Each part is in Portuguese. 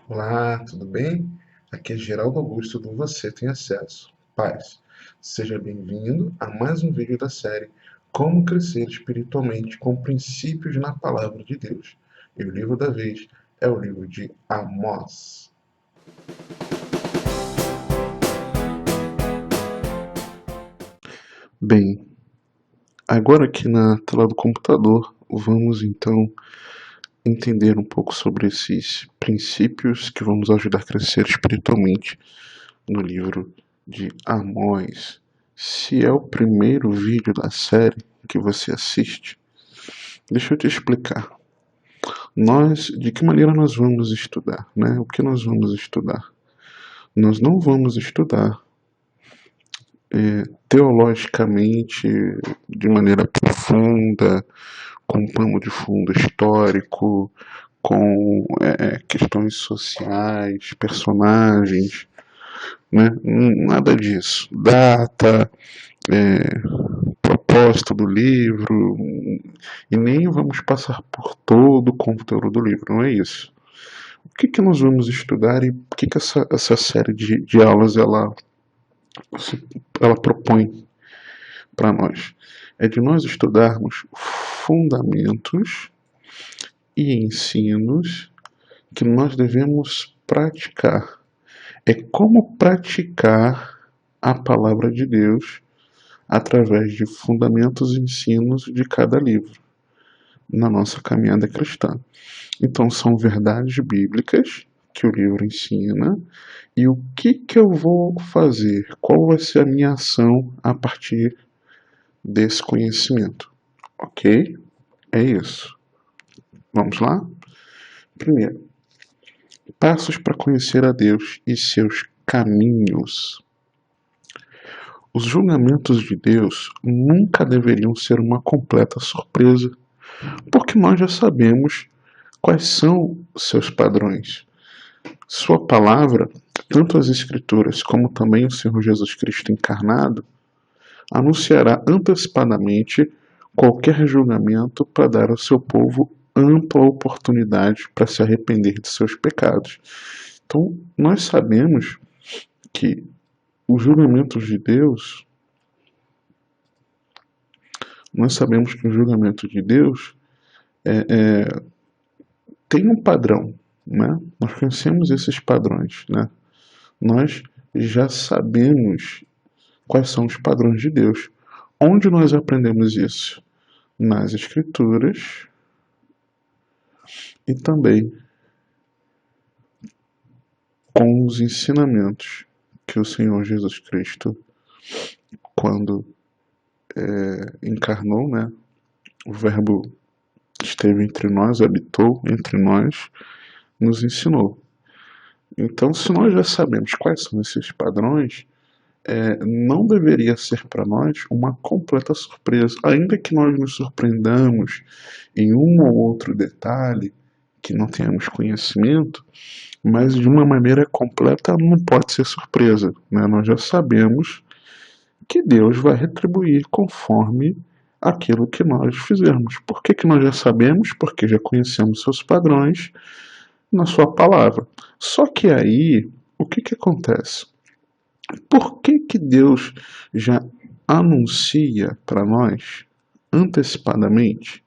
Olá, tudo bem? Aqui é Geraldo Augusto do Você Tem Acesso. Paz, seja bem-vindo a mais um vídeo da série Como Crescer Espiritualmente com Princípios na Palavra de Deus. E o livro da vez é o livro de Amós. Bem, agora aqui na tela do computador, vamos então entender um pouco sobre esses princípios que vão nos ajudar a crescer espiritualmente no livro de Amós. Se é o primeiro vídeo da série que você assiste, deixa eu te explicar. De que maneira nós vamos estudar, né? O que nós vamos estudar? Nós não vamos estudar teologicamente, de maneira profunda, com um pano de fundo histórico, com questões sociais, personagens, né? Nada disso. Data, propósito do livro, e nem vamos passar por todo o conteúdo do livro, não é isso. O que nós vamos estudar e o que essa série de aulas ela propõe para nós? É de nós estudarmos fundamentos e ensinos que nós devemos praticar. É como praticar a palavra de Deus através de fundamentos e ensinos de cada livro na nossa caminhada cristã. Então são verdades bíblicas que o livro ensina e o que eu vou fazer, qual vai ser a minha ação a partir desse conhecimento, ok? É isso. Vamos lá? Primeiro, passos para conhecer a Deus e seus caminhos. Os julgamentos de Deus nunca deveriam ser uma completa surpresa, porque nós já sabemos quais são seus padrões. Sua palavra, tanto as Escrituras como também o Senhor Jesus Cristo encarnado, anunciará antecipadamente qualquer julgamento para dar ao seu povo ampla oportunidade para se arrepender de seus pecados. Então, nós sabemos que os julgamentos de Deus, tem um padrão, né? Nós conhecemos esses padrões, né? Nós já sabemos quais são os padrões de Deus. Onde nós aprendemos isso? Nas Escrituras e também com os ensinamentos que o Senhor Jesus Cristo, quando encarnou, né? O Verbo esteve entre nós, habitou entre nós, nos ensinou. Então, se nós já sabemos quais são esses padrões, não deveria ser para nós uma completa surpresa, ainda que nós nos surpreendamos em um ou outro detalhe que não tenhamos conhecimento, mas de uma maneira completa não pode ser surpresa, né? Nós já sabemos que Deus vai retribuir conforme aquilo que nós fizermos. Por que nós já sabemos? Porque já conhecemos seus padrões na sua palavra. Só que aí, o que acontece? Por que Deus já anuncia para nós antecipadamente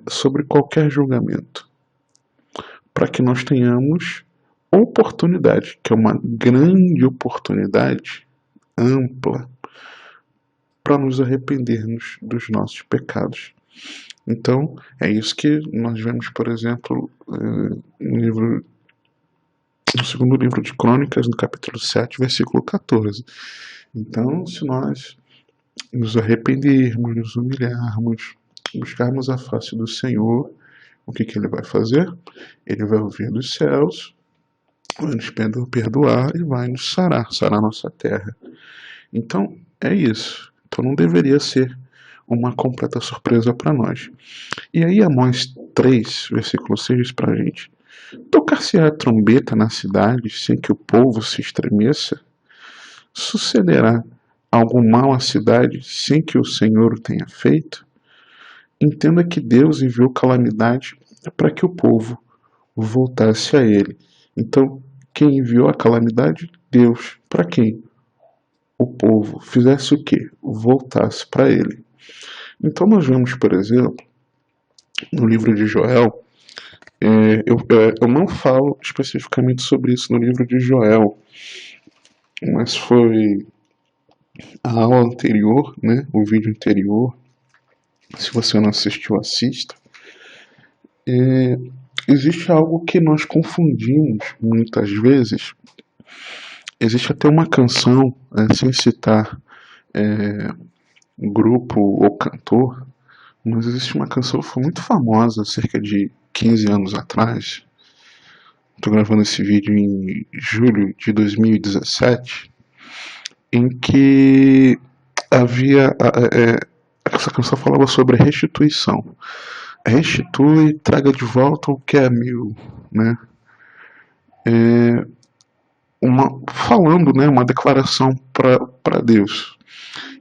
sobre qualquer julgamento? Para que nós tenhamos oportunidade, que é uma grande oportunidade ampla, para nos arrependermos dos nossos pecados. Então, é isso que nós vemos, por exemplo, no segundo livro de Crônicas, no capítulo 7, versículo 14. Então, se nós nos arrependermos, nos humilharmos, buscarmos a face do Senhor, o que ele vai fazer? Ele vai ouvir dos céus, vai nos perdoar e vai nos sarar nossa terra. Então, é isso. Então não deveria ser uma completa surpresa para nós. E aí Amós 3, versículo 6 diz para a gente: tocar-se-á a trombeta na cidade sem que o povo se estremeça? Sucederá algum mal à cidade sem que o Senhor o tenha feito? Entenda que Deus enviou calamidade para que o povo voltasse a ele. Então, quem enviou a calamidade? Deus. Para quem? O povo. Fizesse o quê? Voltasse para ele. Então nós vemos, por exemplo, no livro de Joel, eu não falo especificamente sobre isso no livro de Joel, mas foi a aula anterior, né, o vídeo anterior. Se você não assistiu, assista. Existe algo que nós confundimos muitas vezes. Existe até uma canção, sem citar grupo ou cantor, mas existe uma canção que foi muito famosa, cerca de 15 anos atrás. Estou gravando esse vídeo em julho de 2017, em que havia essa canção falava sobre restituição. Restitui, traga de volta o que é meu, né? Falando, né, uma declaração para Deus.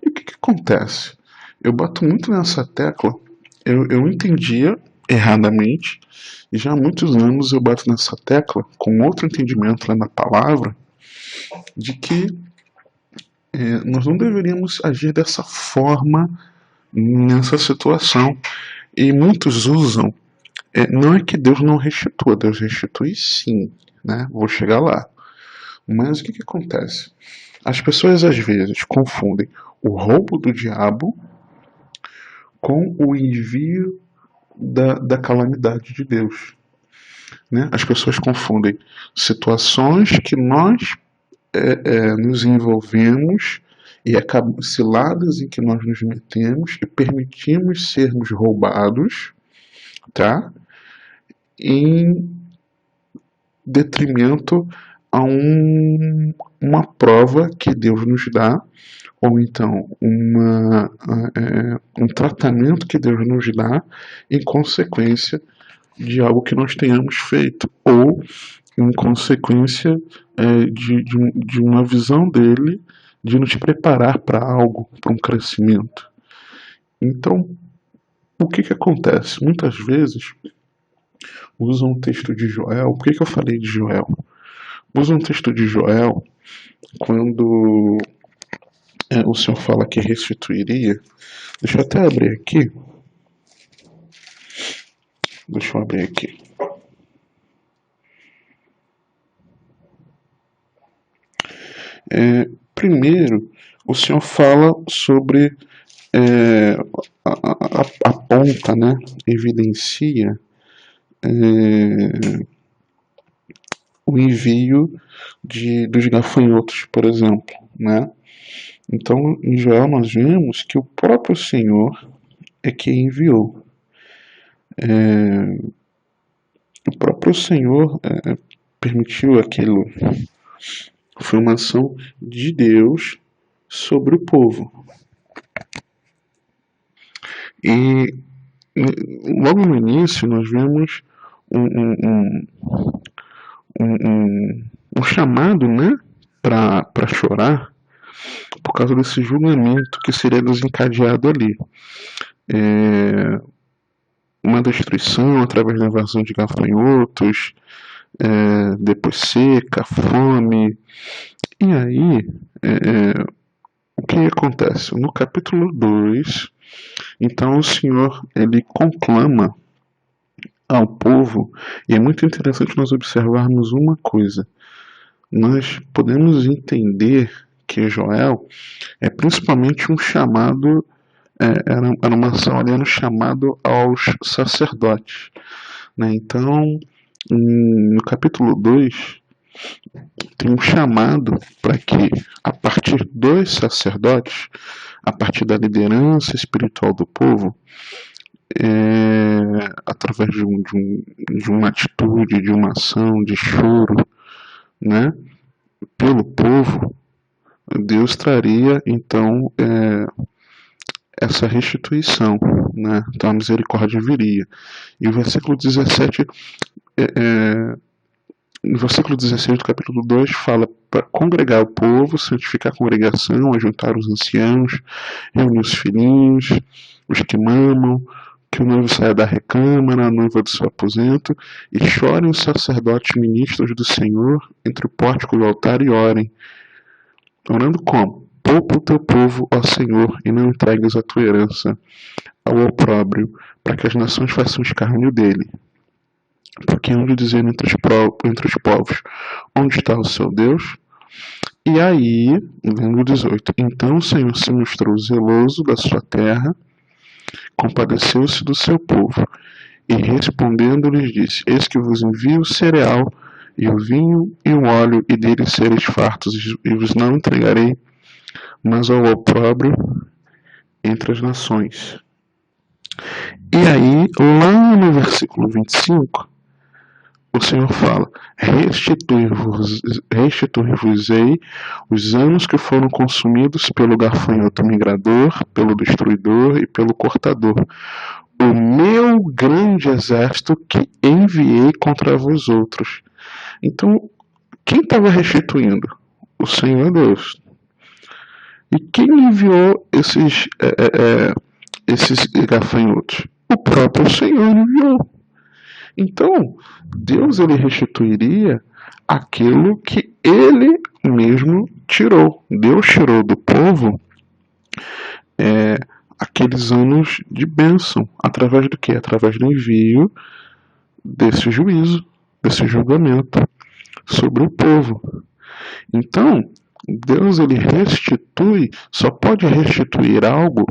E o que acontece? Eu bato muito nessa tecla. Eu entendia erradamente, e já há muitos anos eu bato nessa tecla com outro entendimento lá na palavra, de que nós não deveríamos agir dessa forma nessa situação. E muitos usam, não é que Deus não restitua, Deus restitui sim, né? Vou chegar lá. Mas o que acontece? As pessoas às vezes confundem o roubo do diabo com o envio da calamidade de Deus. Né? As pessoas confundem situações que nós nos envolvemos e ciladas em que nós nos metemos e permitimos sermos roubados, tá? Em detrimento a uma prova que Deus nos dá, ou então um tratamento que Deus nos dá em consequência de algo que nós tenhamos feito, ou em consequência de uma visão dele de nos preparar para algo, para um crescimento. Então, o que acontece? Muitas vezes usam o texto de Joel. Por que eu falei de Joel? Usam o texto de Joel quando o Senhor fala que restituiria. Deixa eu até abrir aqui. Deixa eu abrir aqui. Primeiro, o Senhor fala sobre aponta, né, evidencia o envio dos gafanhotos, por exemplo, né? Então, em Joel nós vemos que o próprio Senhor é quem enviou. O próprio Senhor permitiu aquilo. Foi uma ação de Deus sobre o povo. E logo no início nós vemos um chamado, né, para chorar por causa desse julgamento que seria desencadeado ali. Uma destruição através da invasão de gafanhotos, depois seca, fome. E aí, o que acontece? No capítulo 2, então o Senhor ele conclama ao povo, e é muito interessante nós observarmos uma coisa. Nós podemos entender que Joel é principalmente um chamado, era uma ação ali, era um chamado aos sacerdotes. Né? Então, no capítulo 2, tem um chamado para que, a partir dos sacerdotes, a partir da liderança espiritual do povo, através de uma atitude, de uma ação, de choro, né, pelo povo, Deus traria então essa restituição, né? Então a misericórdia viria. E o versículo 17, no versículo 16 do capítulo 2 fala para congregar o povo, santificar a congregação, ajuntar os anciãos, reunir os filhinhos, os que mamam, que o noivo saia da recâmara, a noiva do seu aposento, e chorem os sacerdotes ministros do Senhor entre o pórtico do altar e orem. Orando como? Poupa o teu povo, ó Senhor, e não entregues a tua herança ao opróbrio, para que as nações façam escárnio dele. Porque hão de dizer entre os povos, onde está o seu Deus? E aí, no 18, então o Senhor se mostrou zeloso da sua terra, compadeceu-se do seu povo, e respondendo lhes disse, eis que vos envio o cereal, e o vinho, e o óleo, e deles sereis fartos, e vos não entregarei, mas ao opróbrio entre as nações. E aí, lá no versículo 25, o Senhor fala, restituir-vos-ei os anos que foram consumidos pelo gafanhoto migrador, pelo destruidor e pelo cortador, o meu grande exército que enviei contra vós outros. Então, quem estava restituindo? O Senhor Deus. E quem enviou esses gafanhotos? O próprio Senhor enviou. Então, Deus ele restituiria aquilo que ele mesmo tirou. Deus tirou do povo aqueles anos de bênção. Através do quê? Através do envio desse juízo, desse julgamento sobre o povo. Então, Deus ele restitui, só pode restituir algo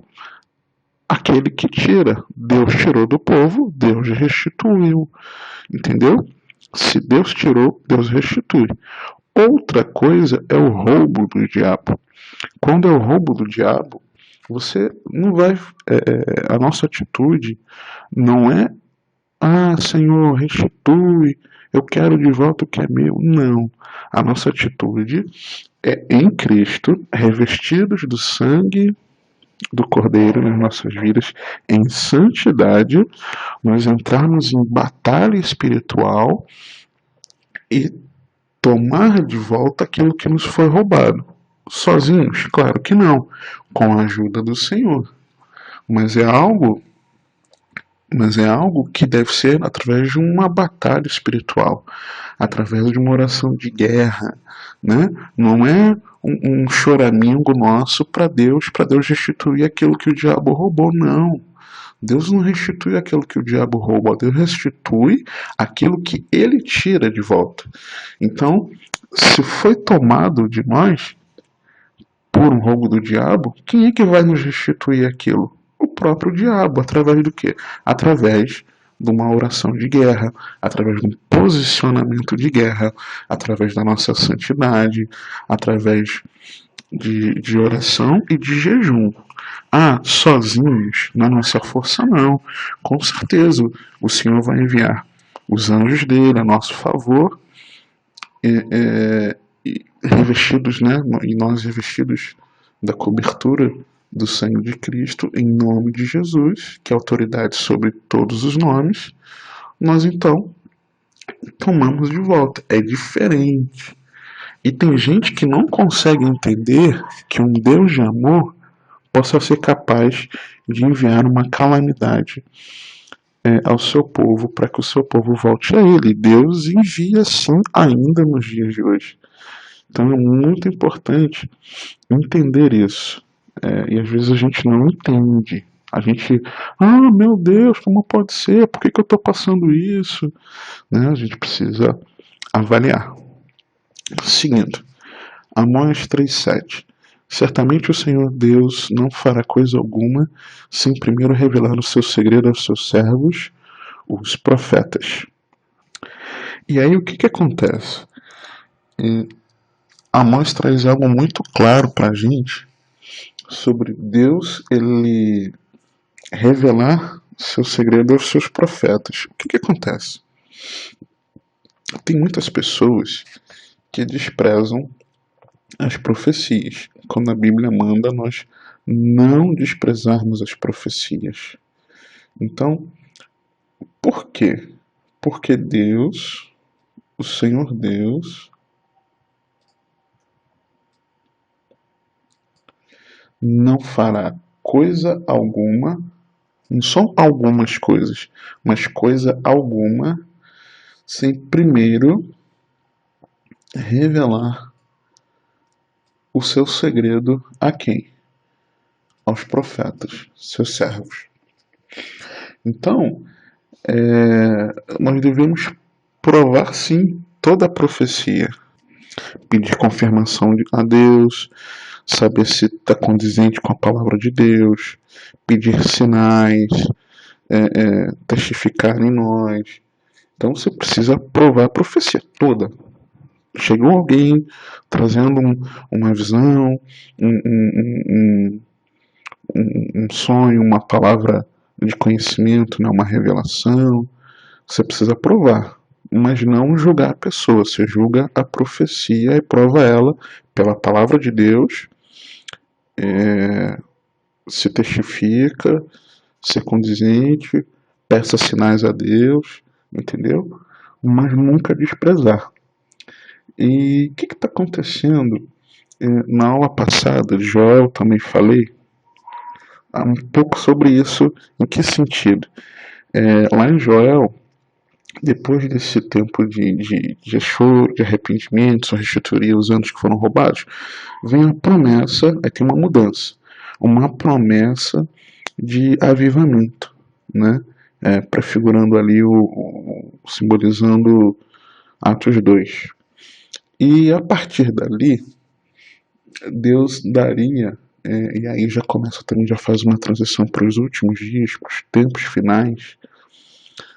aquele que tira. Deus tirou do povo, Deus restituiu. Entendeu? Se Deus tirou, Deus restitui. Outra coisa é o roubo do diabo. Quando é o roubo do diabo, você não vai. A nossa atitude não é, Senhor, restitui, eu quero de volta o que é meu. Não. A nossa atitude é em Cristo, revestidos do sangue do Cordeiro nas nossas vidas, em santidade, nós entrarmos em batalha espiritual e tomar de volta aquilo que nos foi roubado. Sozinhos? Claro que não. Com a ajuda do Senhor. Mas é algo que deve ser através de uma batalha espiritual, através de uma oração de guerra, né? Não é um choramingo nosso para Deus restituir aquilo que o diabo roubou, não. Deus não restitui aquilo que o diabo roubou, Deus restitui aquilo que ele tira de volta. Então, se foi tomado de nós por um roubo do diabo, quem é que vai nos restituir aquilo? O próprio diabo, através do quê? Através de uma oração de guerra, através de um posicionamento de guerra, através da nossa santidade, através de oração e de jejum. Sozinhos, na nossa força não. Com certeza, o Senhor vai enviar os anjos dele a nosso favor, revestidos, né? E nós revestidos da cobertura do sangue de Cristo, em nome de Jesus, que é autoridade sobre todos os nomes, nós então tomamos de volta. É diferente. E tem gente que não consegue entender que um Deus de amor possa ser capaz de enviar uma calamidade ao seu povo, para que o seu povo volte a ele. Deus envia sim ainda nos dias de hoje. Então é muito importante entender isso. E às vezes a gente não entende. A gente, meu Deus, como pode ser? Por que eu estou passando isso? Né? A gente precisa avaliar. Seguindo, Amós 3,7. Certamente o Senhor Deus não fará coisa alguma sem primeiro revelar o seu segredo aos seus servos, os profetas. E aí o que acontece? Amós traz algo muito claro para a gente sobre Deus ele revelar seu segredo aos seus profetas. O que acontece? Tem muitas pessoas que desprezam as profecias, quando a Bíblia manda nós não desprezarmos as profecias. Então, por quê? Porque Deus, o Senhor Deus, não fará coisa alguma Não são algumas coisas, mas coisa alguma, sem primeiro revelar o seu segredo a quem? Aos profetas, seus servos. Então, nós devemos provar sim toda a profecia, pedir confirmação a Deus, saber se está condizente com a palavra de Deus, pedir sinais, testificar em nós. Então você precisa provar a profecia toda. Chegou alguém trazendo uma visão, um sonho, uma palavra de conhecimento, né, uma revelação. Você precisa provar, mas não julgar a pessoa. Você julga a profecia e prova ela pela palavra de Deus, se testifica, se condizente, peça sinais a Deus, entendeu? Mas nunca desprezar. E o que está acontecendo? Na aula passada de Joel também falei um pouco sobre isso. Em que sentido? Lá em Joel, depois desse tempo de choro, de arrependimento, só restituiria os anos que foram roubados, vem a promessa, aí tem uma mudança, uma promessa de avivamento, né? Prefigurando ali, simbolizando Atos 2. E a partir dali, Deus daria, e aí já começa também, já faz uma transição para os últimos dias, para os tempos finais,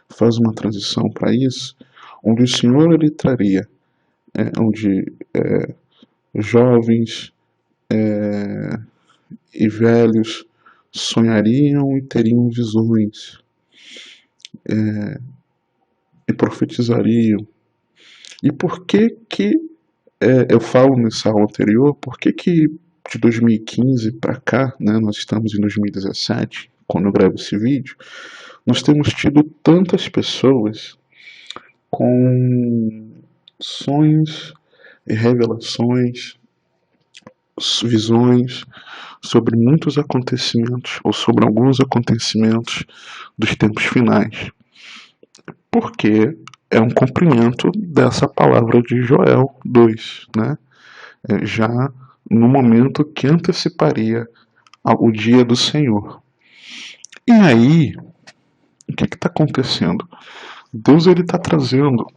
faz uma transição para isso, onde o Senhor ele traria, onde jovens e velhos sonhariam e teriam visões, e profetizariam. E por que eu falo nessa aula anterior, por que de 2015 para cá, né, nós estamos em 2017, quando eu gravo esse vídeo, nós temos tido tantas pessoas com sonhos e revelações, visões sobre muitos acontecimentos, ou sobre alguns acontecimentos dos tempos finais. Porque é um cumprimento dessa palavra de Joel 2, né? Já no momento que anteciparia o dia do Senhor. E aí, o que está acontecendo? Deus ele está trazendo,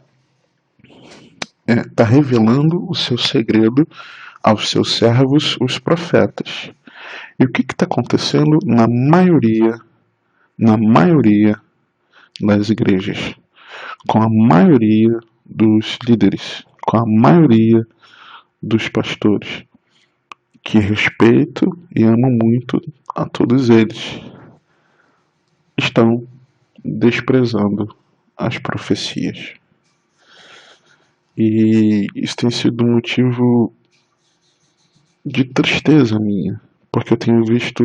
está revelando o seu segredo aos seus servos, os profetas. E o que está acontecendo na maioria das igrejas? Com a maioria dos líderes, com a maioria dos pastores, que respeito e amo muito a todos eles, estão desprezando as profecias. E isso tem sido um motivo de tristeza minha, porque eu tenho visto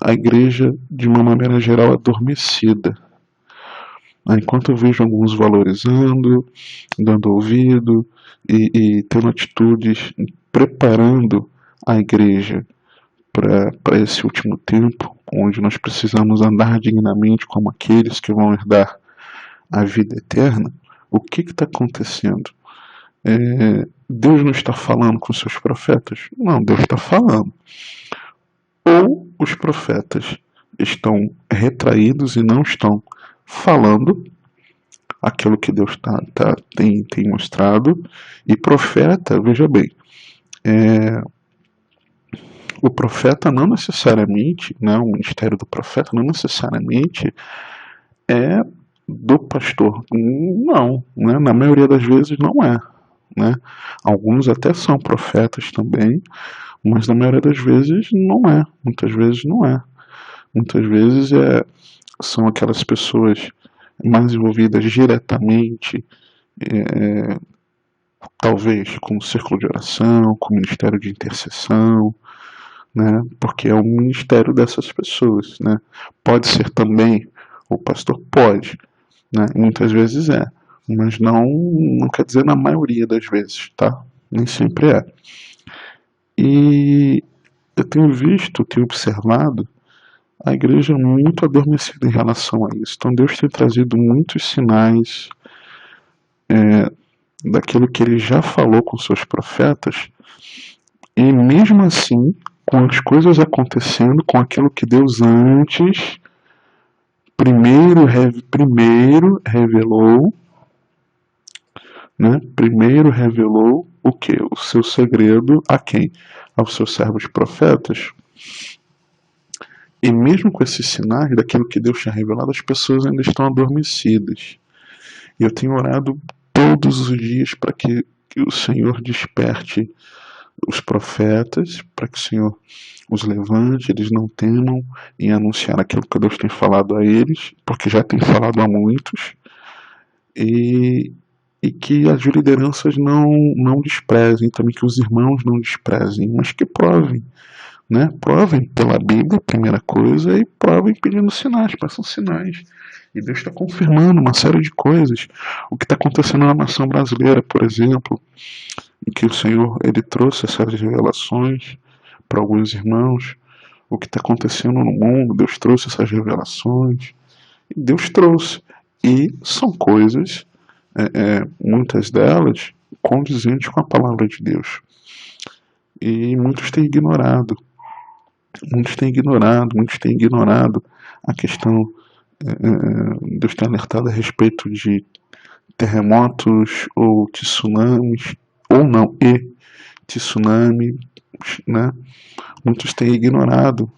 a igreja de uma maneira geral adormecida. Enquanto eu vejo alguns valorizando, dando ouvido e tendo atitudes, preparando a igreja para esse último tempo, onde nós precisamos andar dignamente como aqueles que vão herdar a vida eterna, o que está acontecendo? Deus não está falando com seus profetas? Não, Deus está falando. Ou os profetas estão retraídos e não estão falando aquilo que Deus tem mostrado, e profeta, veja bem, o profeta não necessariamente, né, o ministério do profeta não necessariamente é do pastor. Não, né, na maioria das vezes não é. Né? Alguns até são profetas também, mas na maioria das vezes não é. Muitas vezes não é. Muitas vezes são aquelas pessoas mais envolvidas diretamente, talvez com o círculo de oração, com o ministério de intercessão, né? Porque é o ministério dessas pessoas, né? Pode ser também o pastor, pode, né? Muitas vezes mas não quer dizer na maioria das vezes, tá? Nem sempre é. E eu tenho visto, tenho observado a igreja é muito adormecida em relação a isso. Então Deus tem trazido muitos sinais daquilo que ele já falou com seus profetas, e mesmo assim, com as coisas acontecendo, com aquilo que Deus antes primeiro revelou, né? Primeiro revelou o que? O seu segredo a quem? Aos seus servos profetas. E mesmo com esses sinais daquilo que Deus tinha revelado, as pessoas ainda estão adormecidas. E eu tenho orado todos os dias para que o Senhor desperte os profetas, para que o Senhor os levante, eles não temam em anunciar aquilo que Deus tem falado a eles, porque já tem falado a muitos, e que as lideranças não desprezem, também que os irmãos não desprezem, mas que provem, né? Provem pela Bíblia, primeira coisa, e provem pedindo sinais, peçam sinais. E Deus está confirmando uma série de coisas. O que está acontecendo na nação brasileira, por exemplo, em que o Senhor ele trouxe essas revelações para alguns irmãos. O que está acontecendo no mundo, Deus trouxe essas revelações. Deus trouxe. E são coisas, muitas delas, condizentes com a palavra de Deus. E muitos têm ignorado. Muitos têm ignorado a questão. Deus tem alertado a respeito de terremotos ou tsunamis, ou não, tsunami, né? Muitos têm ignorado,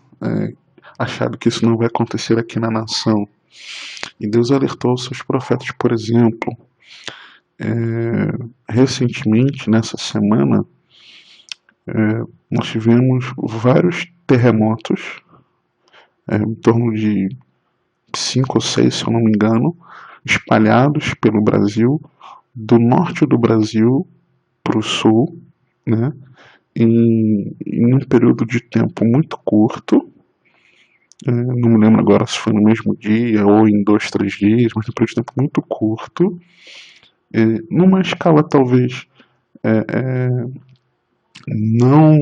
achado que isso não vai acontecer aqui na nação. E Deus alertou os seus profetas, por exemplo, recentemente, nessa semana, nós tivemos vários terremotos, em torno de 5 ou 6, se eu não me engano, espalhados pelo Brasil, do norte do Brasil para o sul, né, em um período de tempo muito curto. Não me lembro agora se foi no mesmo dia ou em 2, 3 dias, mas um período de tempo muito curto, numa escala talvez não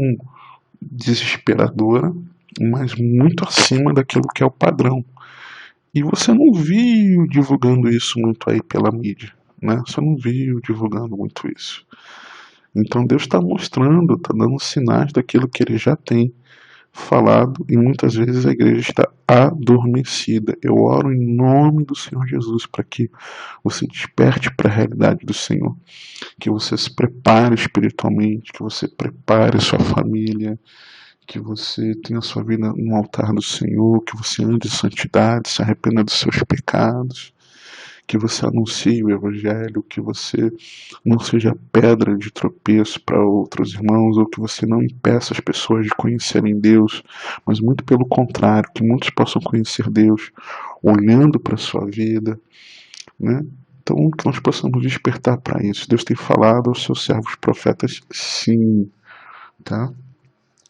desesperadora, mas muito acima daquilo que é o padrão. E você não viu divulgando isso muito aí pela mídia, né? Você não viu divulgando muito isso. Então Deus está mostrando, está dando sinais daquilo que Ele já tem falado, e muitas vezes a igreja está adormecida. Eu oro em nome do Senhor Jesus para que você desperte para a realidade do Senhor, que você se prepare espiritualmente, que você prepare a sua família, que você tenha a sua vida no altar do Senhor, que você ande em santidade, se arrependa dos seus pecados, que você anuncie o Evangelho, que você não seja pedra de tropeço para outros irmãos, ou que você não impeça as pessoas de conhecerem Deus, mas muito pelo contrário, que muitos possam conhecer Deus olhando para a sua vida, né? Então, que nós possamos despertar para isso. Deus tem falado aos seus servos profetas, sim, tá?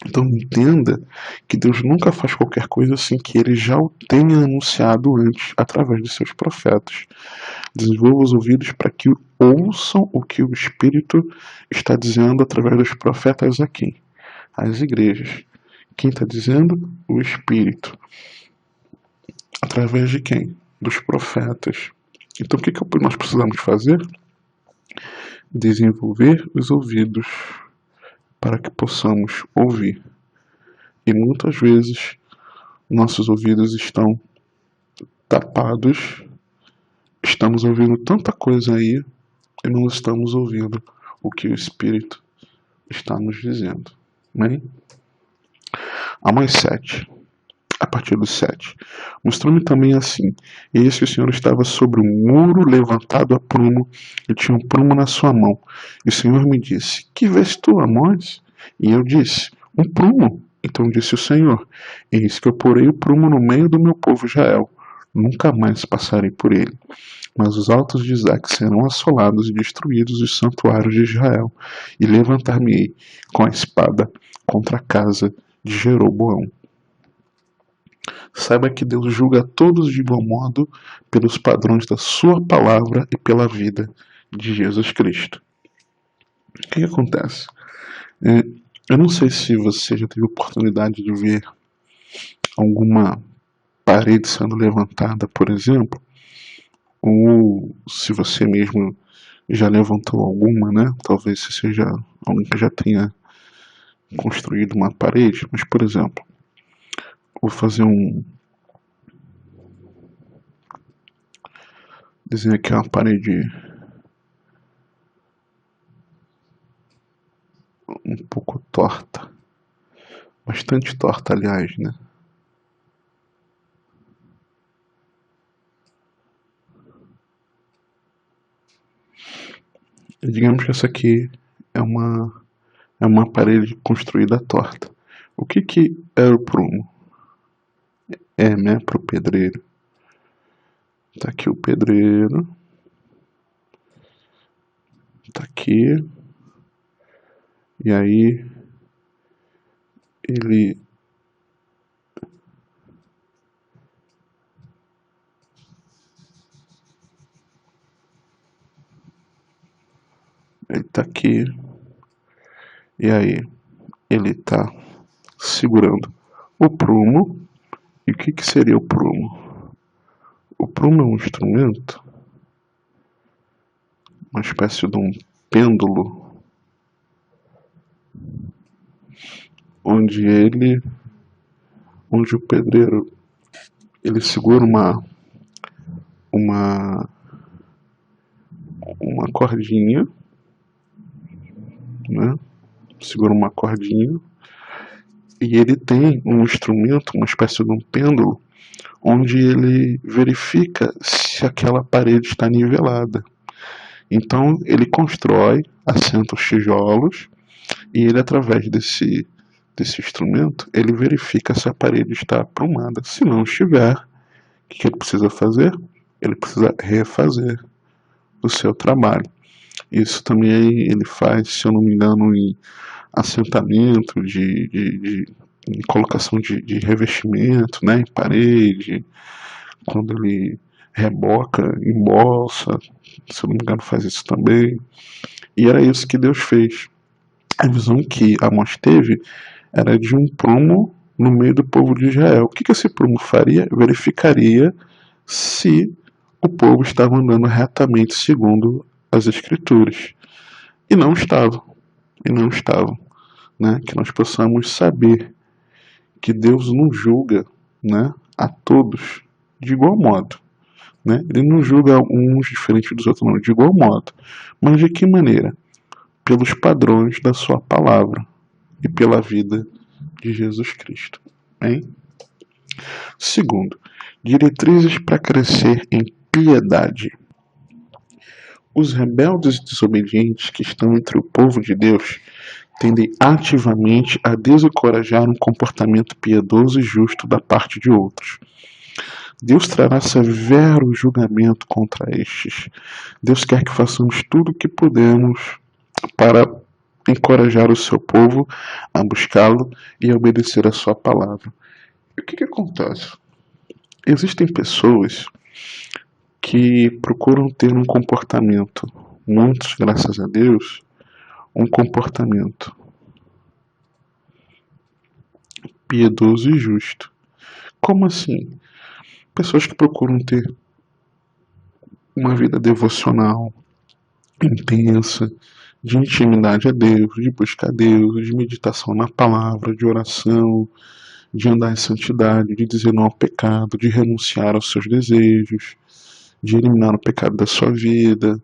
Então entenda que Deus nunca faz qualquer coisa sem que Ele já o tenha anunciado antes, através de seus profetas. Desenvolva os ouvidos para que ouçam o que o Espírito está dizendo através dos profetas aqui, às igrejas. Quem está dizendo? O Espírito. Através de quem? Dos profetas. Então o que nós precisamos fazer? Desenvolver os ouvidos para que possamos ouvir. E muitas vezes nossos ouvidos estão tapados, estamos ouvindo tanta coisa aí e não estamos ouvindo o que o Espírito está nos dizendo. Amém? Amós 7, a partir do 7. Mostrou-me também assim: eis que o Senhor estava sobre um muro levantado a prumo, e tinha um prumo na sua mão. E o Senhor me disse: que vês tu, Amós? E eu disse: um prumo. Então disse o Senhor: eis que eu porei o prumo no meio do meu povo Israel, nunca mais passarei por ele. Mas os altos de Isaac serão assolados e destruídos os santuários de Israel, e levantar-me-ei com a espada contra a casa de Jeroboão. Saiba que Deus julga todos de igual modo pelos padrões da sua palavra e pela vida de Jesus Cristo. O que acontece? Eu não sei se você já teve oportunidade de ver alguma parede sendo levantada, por exemplo, ou se você mesmo já levantou alguma, né? Talvez você seja alguém que já tenha construído uma parede, mas, por exemplo, vou fazer desenho aqui uma parede um pouco torta, bastante torta, aliás, né? E digamos que essa aqui é uma parede construída torta. O que era o prumo? É, né, para o pedreiro. Tá aqui o pedreiro. Tá aqui. E aí ele tá aqui. E aí ele tá segurando o prumo. E o que seria o prumo? O prumo é um instrumento, uma espécie de um pêndulo, onde o pedreiro ele segura uma cordinha, né? Segura uma cordinha e ele tem um instrumento, uma espécie de um pêndulo, onde ele verifica se aquela parede está nivelada. Então ele constrói, assenta os tijolos e ele, através desse instrumento, ele verifica se a parede está aprumada. Se não estiver, o que ele precisa fazer? Ele precisa refazer o seu trabalho. Isso também ele faz, se eu não me engano, em assentamento em colocação de revestimento, né, em parede, quando ele reboca, embolsa, se eu não me engano faz isso também. E era isso que Deus fez. A visão que Amós teve era de um prumo no meio do povo de Israel. O que esse prumo faria? Verificaria se o povo estava andando retamente segundo as Escrituras. E não estava. E não estava. Né? Que nós possamos saber que Deus não julga, né, a todos de igual modo. Né? Ele não julga uns diferentes dos outros, não, de igual modo. Mas de que maneira? Pelos padrões da sua palavra e pela vida de Jesus Cristo. Hein? Segundo, diretrizes para crescer em piedade. Os rebeldes e desobedientes que estão entre o povo de Deus tendem ativamente a desencorajar um comportamento piedoso e justo da parte de outros. Deus trará severo julgamento contra estes. Deus quer que façamos tudo o que podemos para encorajar o seu povo a buscá-lo e a obedecer a sua palavra. E o que acontece? Existem pessoas que procuram ter um comportamento, muitos, graças a Deus, um comportamento piedoso e justo. Como assim? Pessoas que procuram ter uma vida devocional intensa, de intimidade a Deus, de buscar Deus, de meditação na palavra, de oração, de andar em santidade, de dizer não ao pecado, de renunciar aos seus desejos, de eliminar o pecado da sua vida,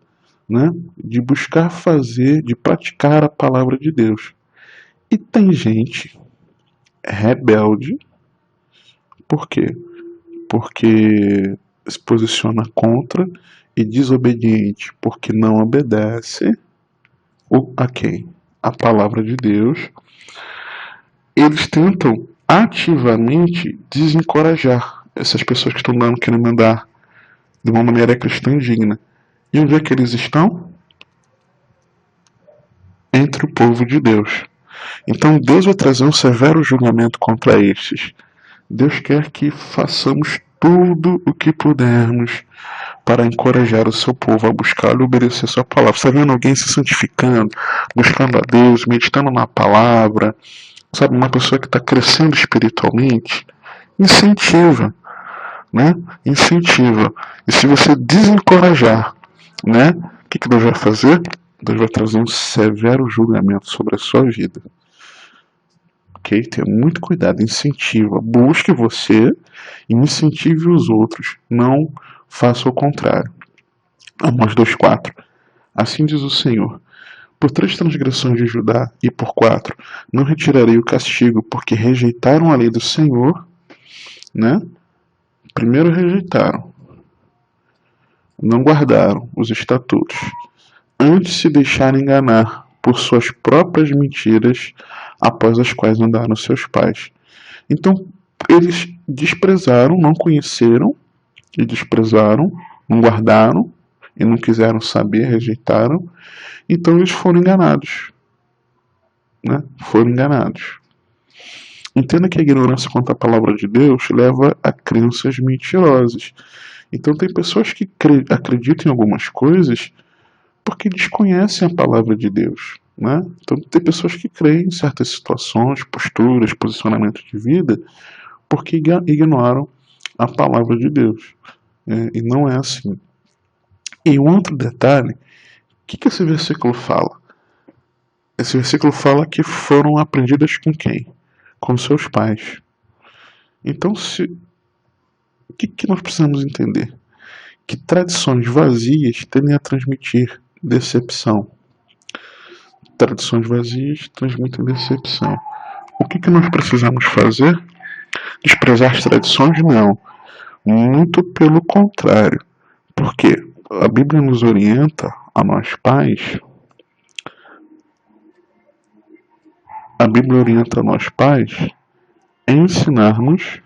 né? De buscar fazer, de praticar a palavra de Deus. E tem gente rebelde, por quê? Porque se posiciona contra, e desobediente porque não obedece a quem? A palavra de Deus. Eles tentam ativamente desencorajar essas pessoas que estão querendo andar de uma maneira cristã digna. E onde é que eles estão? Entre o povo de Deus. Então Deus vai trazer um severo julgamento contra estes. Deus quer que façamos tudo o que pudermos para encorajar o seu povo a buscá-lo e obedecer a sua palavra. Está vendo alguém se santificando, buscando a Deus, meditando na palavra, sabe, uma pessoa que está crescendo espiritualmente? Incentiva. né? Incentiva. E se você desencorajar, né? O que Deus vai fazer? Deus vai trazer um severo julgamento sobre a sua vida. Ok? Tenha muito cuidado, incentiva. Busque você e incentive os outros. Não faça o contrário. Amós 2,4. Assim diz o Senhor. Por 3 transgressões de Judá e por 4, não retirarei o castigo, porque rejeitaram a lei do Senhor, né? Primeiro rejeitaram, não guardaram os estatutos, antes se deixaram enganar por suas próprias mentiras, após as quais andaram seus pais. Então, eles desprezaram, não conheceram, e desprezaram, não guardaram, e não quiseram saber, rejeitaram, então eles foram enganados. Né? Foram enganados. Entenda que a ignorância quanto à palavra de Deus leva a crenças mentirosas. Então tem pessoas que acreditam em algumas coisas porque desconhecem a palavra de Deus. Né? Então tem pessoas que creem em certas situações, posturas, posicionamentos de vida porque ignoram a palavra de Deus. E não é assim. E um outro detalhe, o que esse versículo fala? Esse versículo fala que foram aprendidas com quem? Com seus pais. Então, o que nós precisamos entender? Que tradições vazias tendem a transmitir decepção. Tradições vazias transmitem decepção. O que nós precisamos fazer? Desprezar as tradições? Não. Muito pelo contrário. Porque a Bíblia nos orienta, a nós pais, a Bíblia orienta a nós pais a ensinarmos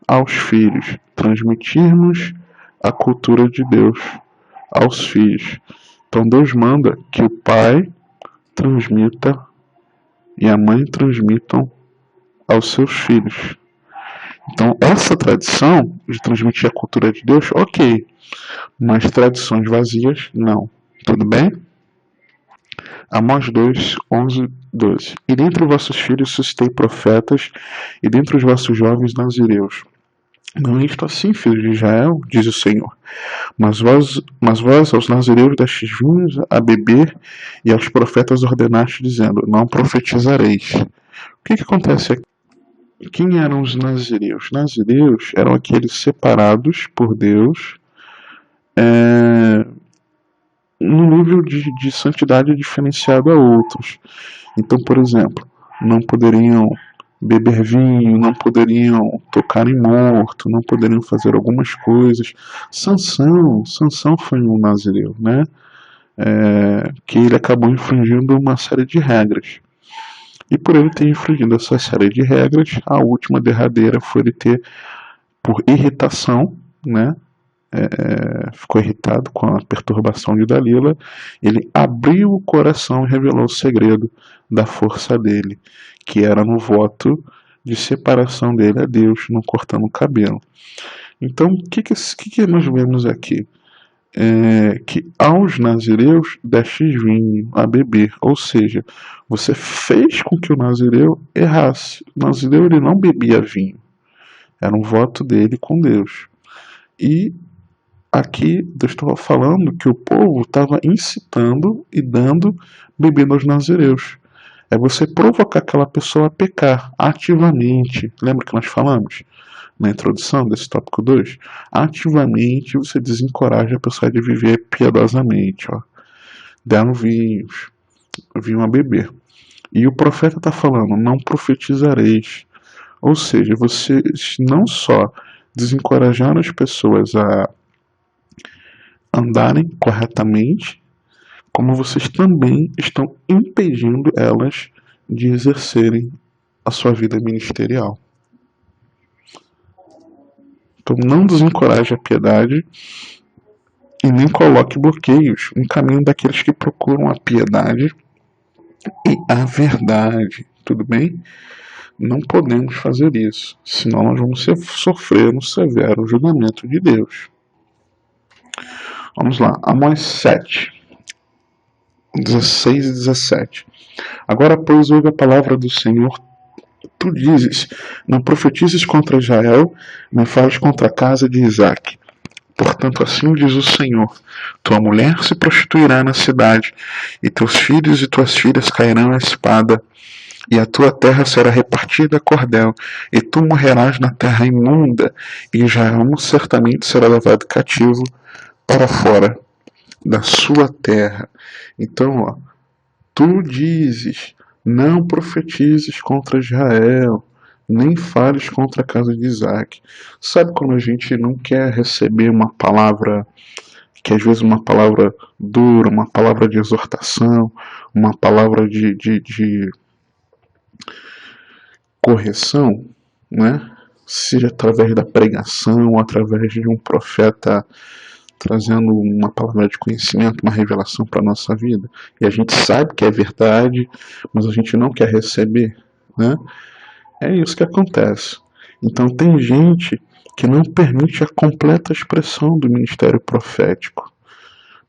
aos filhos, transmitirmos a cultura de Deus aos filhos. Então Deus manda que o pai transmita e a mãe transmitam aos seus filhos. Então essa tradição de transmitir a cultura de Deus, ok, mas tradições vazias, não. Tudo bem? Amós 2, 11, 12. E dentre vossos filhos suscitei profetas, e dentre os vossos jovens nazireus. Não é isto assim, filhos de Israel, diz o Senhor. Mas vós aos nazireus destes vinhos a beber, e aos profetas ordenaste, dizendo, não profetizareis. O que acontece aqui? Quem eram os nazireus? Nazireus eram aqueles separados por Deus num nível de santidade diferenciado a outros. Então, por exemplo, não poderiam beber vinho, não poderiam tocar em morto, não poderiam fazer algumas coisas. Sansão foi um nazireu, né? Que ele acabou infringindo uma série de regras. E por ele ter infringido essa série de regras, a última derradeira foi ele ter, por irritação, né? Ficou irritado com a perturbação de Dalila, ele abriu o coração e revelou o segredo da força dele, que era no voto de separação dele a Deus, não cortando o cabelo. Então, o que nós vemos aqui? Que aos nazireus destes vinho a beber, ou seja, você fez com que o nazireu errasse. O nazireu ele não bebia vinho, era um voto dele com Deus. E aqui Deus estava falando que o povo estava incitando e dando bebida aos nazireus. É você provocar aquela pessoa a pecar ativamente. Lembra que nós falamos na introdução desse tópico 2? Ativamente você desencoraja a pessoa de viver piedosamente. Deram vinho a beber. E o profeta está falando, não profetizareis. Ou seja, vocês não só desencorajaram as pessoas a andarem corretamente, como vocês também estão impedindo elas de exercerem a sua vida ministerial. Então não desencoraje a piedade e nem coloque bloqueios no caminho daqueles que procuram a piedade e a verdade, tudo bem? Não podemos fazer isso, senão nós vamos sofrer um severo julgamento de Deus. Vamos lá, Amós 7, 16 e 17. Agora, pois, ouve a palavra do Senhor, Tu dizes, não profetizes contra Israel, nem fales contra a casa de Isaque. Portanto, assim diz o Senhor: tua mulher se prostituirá na cidade, e teus filhos e tuas filhas cairão à espada, e a tua terra será repartida a cordel, e tu morrerás na terra imunda, e Israel certamente será levado cativo para fora da sua terra. Então, ó, tu dizes, não profetizes contra Israel, nem fales contra a casa de Isaac. Sabe quando a gente não quer receber uma palavra, que às vezes uma palavra dura, uma palavra de exortação, uma palavra de correção, né? Seja através da pregação, ou através de um profeta trazendo uma palavra de conhecimento, uma revelação para a nossa vida. E a gente sabe que é verdade, mas a gente não quer receber, né? É isso que acontece. Então tem gente que não permite a completa expressão do ministério profético,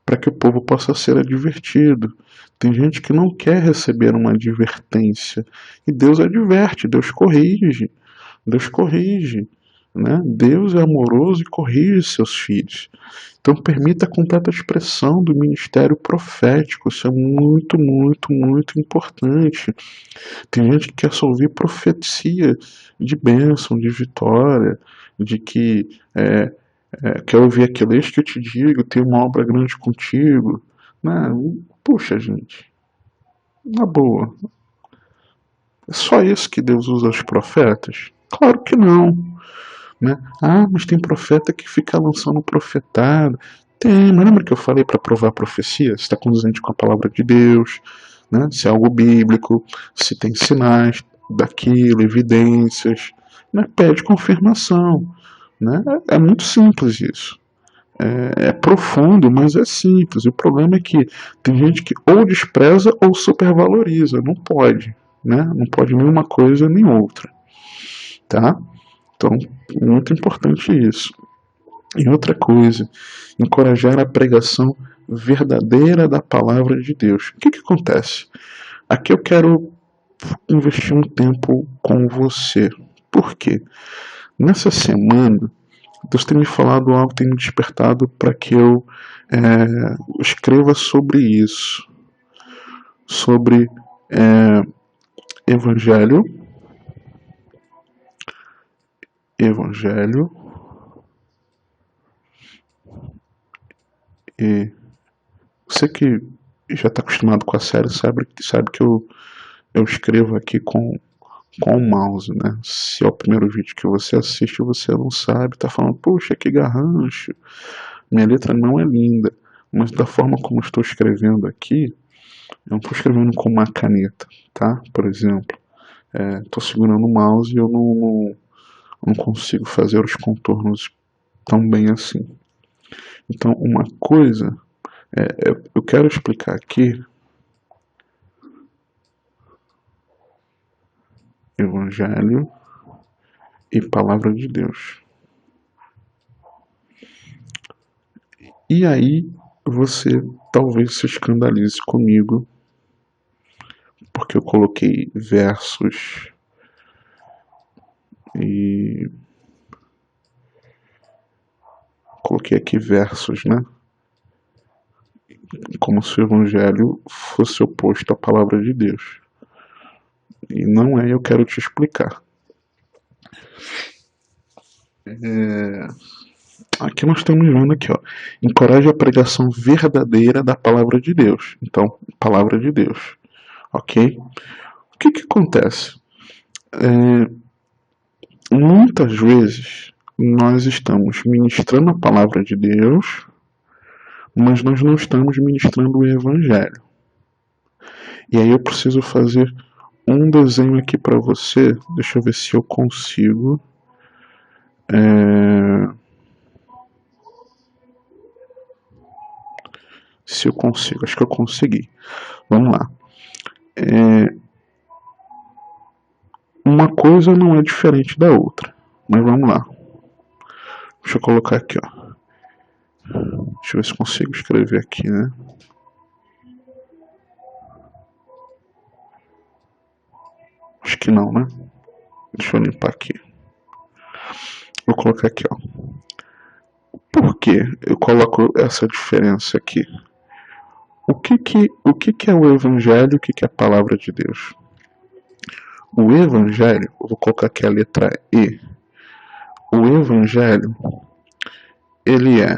para que o povo possa ser advertido. Tem gente que não quer receber uma advertência. E Deus adverte, Deus corrige. Deus corrige. Né? Deus é amoroso e corrige seus filhos. Então permita a completa expressão do ministério profético. Isso é muito, muito, muito importante. Tem gente que quer só ouvir profecia de bênção, de vitória, de que quer ouvir aquilo, eis que eu te digo, tem uma obra grande contigo. Né? Puxa, gente, na boa, é só isso que Deus usa os profetas? Claro que não. Né? Ah, mas tem profeta que fica lançando profetado. Tem, mas lembra que eu falei para provar a profecia? Se está condizente com a palavra de Deus, né? Se é algo bíblico, se tem sinais daquilo, evidências. Né? Pede confirmação. Né? É muito simples isso. É profundo, mas é simples. O problema é que tem gente que ou despreza ou supervaloriza. Não pode. Né? Não pode nem uma coisa nem outra. Tá? Então, muito importante isso. E outra coisa, encorajar a pregação verdadeira da palavra de Deus. O que acontece? Aqui eu quero investir um tempo com você. Por quê? Nessa semana, Deus tem me falado algo, tem me despertado para que eu escreva sobre isso. Sobre Evangelho, e você que já está acostumado com a série sabe que eu escrevo aqui com o mouse, né? Se é o primeiro vídeo que você assiste e você não sabe, tá falando, puxa, que garrancho, minha letra não é linda, mas da forma como eu estou escrevendo aqui, eu não estou escrevendo com uma caneta, tá? Por exemplo, estou segurando o mouse e eu não consigo fazer os contornos tão bem assim. Então, uma coisa, eu quero explicar aqui Evangelho e Palavra de Deus. E aí você talvez se escandalize comigo, porque eu coloquei versos e coloquei aqui versos, né? Como se o Evangelho fosse oposto à Palavra de Deus. E não é, eu quero te explicar. Aqui nós estamos vendo aqui, ó, encoraje a pregação verdadeira da palavra de Deus. Então, palavra de Deus, ok? O que acontece? Muitas vezes nós estamos ministrando a palavra de Deus, mas nós não estamos ministrando o Evangelho. E aí eu preciso fazer um desenho aqui para você. Deixa eu ver se eu consigo. Se eu consigo, acho que eu consegui. Vamos lá. Uma coisa não é diferente da outra, mas vamos lá. Deixa eu colocar aqui, ó. Deixa eu ver se consigo escrever aqui, né? Acho que não, né? Deixa eu limpar aqui. Vou colocar aqui, ó. Por que eu coloco essa diferença aqui? O que é o Evangelho e o que é a Palavra de Deus? O Evangelho, eu vou colocar aqui a letra E. O Evangelho, ele é...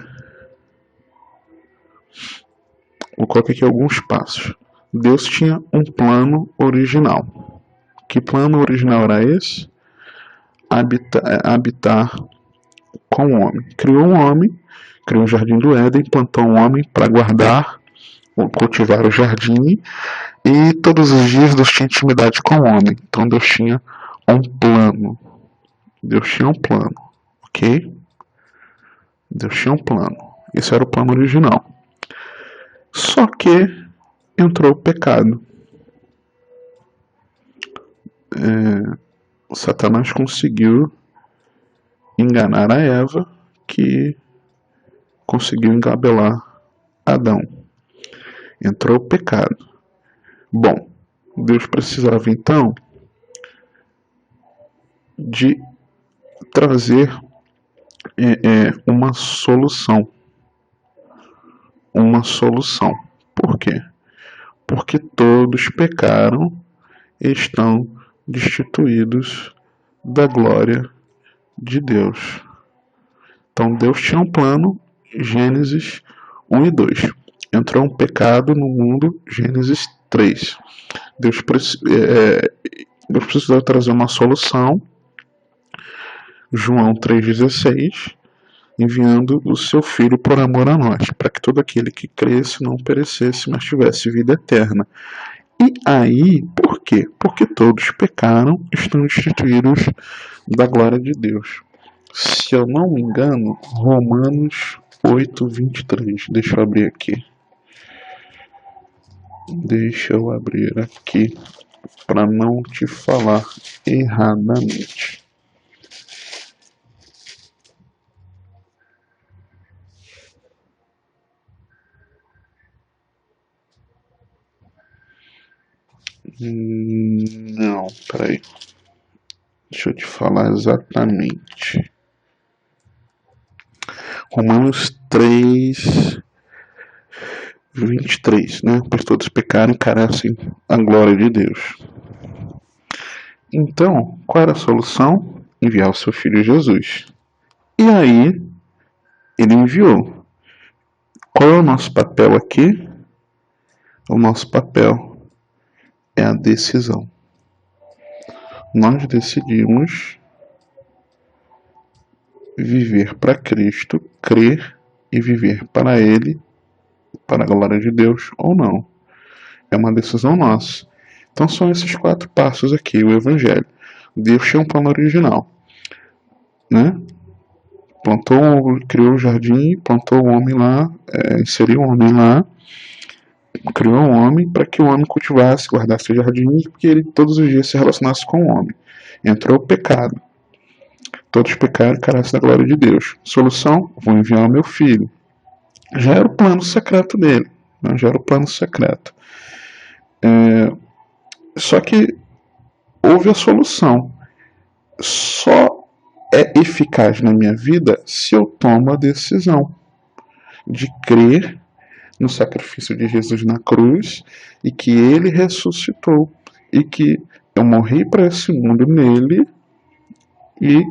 Vou colocar aqui alguns passos. Deus tinha um plano original. Que plano original era esse? Habitar com o homem. Criou um homem, criou o jardim do Éden, plantou um homem para guardar, cultivar o jardim, e todos os dias Deus tinha intimidade com o homem. Então Deus tinha um plano. Deus tinha um plano, ok? Deus tinha um plano. Esse era o plano original. Só que entrou o pecado. Satanás conseguiu enganar a Eva, que conseguiu engabelar Adão. Entrou o pecado. Bom, Deus precisava então de trazer uma solução. Uma solução. Por quê? Porque todos pecaram e estão destituídos da glória de Deus. Então Deus tinha um plano, Gênesis 1 e 2. Entrou um pecado no mundo, Gênesis 3. Deus precisou trazer uma solução, João 3,16, enviando o seu Filho por amor a nós, para que todo aquele que cresce não perecesse, mas tivesse vida eterna. E aí, por quê? Porque todos pecaram, estão destituídos da glória de Deus. Se eu não me engano, Romanos 8:23. Deixa eu abrir aqui. Para não te falar erradamente. Não, peraí. Deixa eu te falar exatamente. Romanos 3:23, né? Pois todos pecaram e carecem a glória de Deus. Então, qual era a solução? Enviar o seu filho Jesus. E aí, ele enviou. Qual é o nosso papel aqui? O nosso papel é a decisão. Nós decidimos viver para Cristo, crer e viver para Ele, para a glória de Deus ou não. É uma decisão nossa. Então são esses 4 passos aqui, o Evangelho. Deus tinha um plano original, né? Criou o jardim, plantou o homem lá, inseriu o homem lá, criou um homem para que o homem cultivasse, guardasse o jardim, porque ele todos os dias se relacionasse com o homem. Entrou o pecado. Todos pecaram e carecem da glória de Deus. Solução? Vou enviar o meu filho. Já era o plano secreto dele. Né? Já era o plano secreto. Só que houve a solução. Só é eficaz na minha vida se eu tomo a decisão de crer no sacrifício de Jesus na cruz e que ele ressuscitou e que eu morri para esse mundo nele e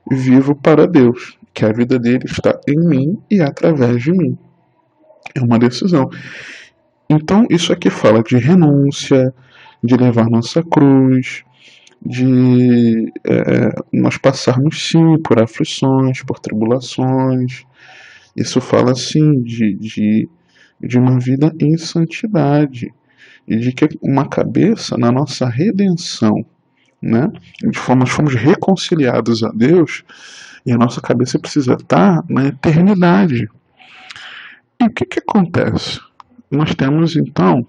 vivo para Deus, que a vida dele está em mim e através de mim. É uma decisão. Então isso aqui fala de renúncia, de levar nossa cruz, de nós passarmos sim por aflições, por tribulações. Isso fala sim de uma vida em santidade e de que uma cabeça na nossa redenção, né? Nós fomos reconciliados a Deus e a nossa cabeça precisa estar na eternidade. E o que acontece? Nós temos então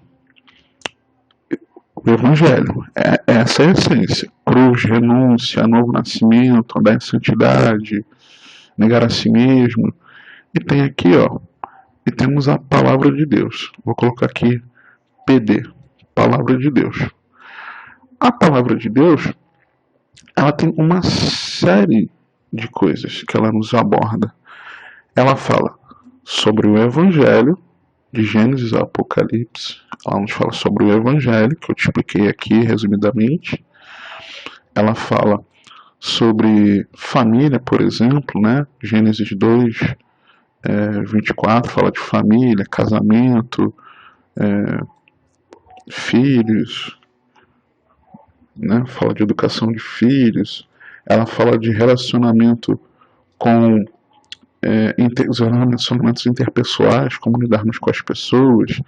o Evangelho, essa é a essência: cruz, renúncia, novo nascimento, andar em santidade, negar a si mesmo. E tem aqui, ó, e temos a palavra de Deus. Vou colocar aqui PD, palavra de Deus. A palavra de Deus ela tem uma série de coisas que ela nos aborda. Ela fala sobre o Evangelho, de Gênesis ao Apocalipse. Ela nos fala sobre o Evangelho, que eu te expliquei aqui resumidamente. Ela fala sobre família, por exemplo, né? Gênesis 2, 24 fala de família, casamento, filhos, né? Fala de educação de filhos. Ela fala de relacionamento com os relacionamentos interpessoais, como lidarmos com as pessoas.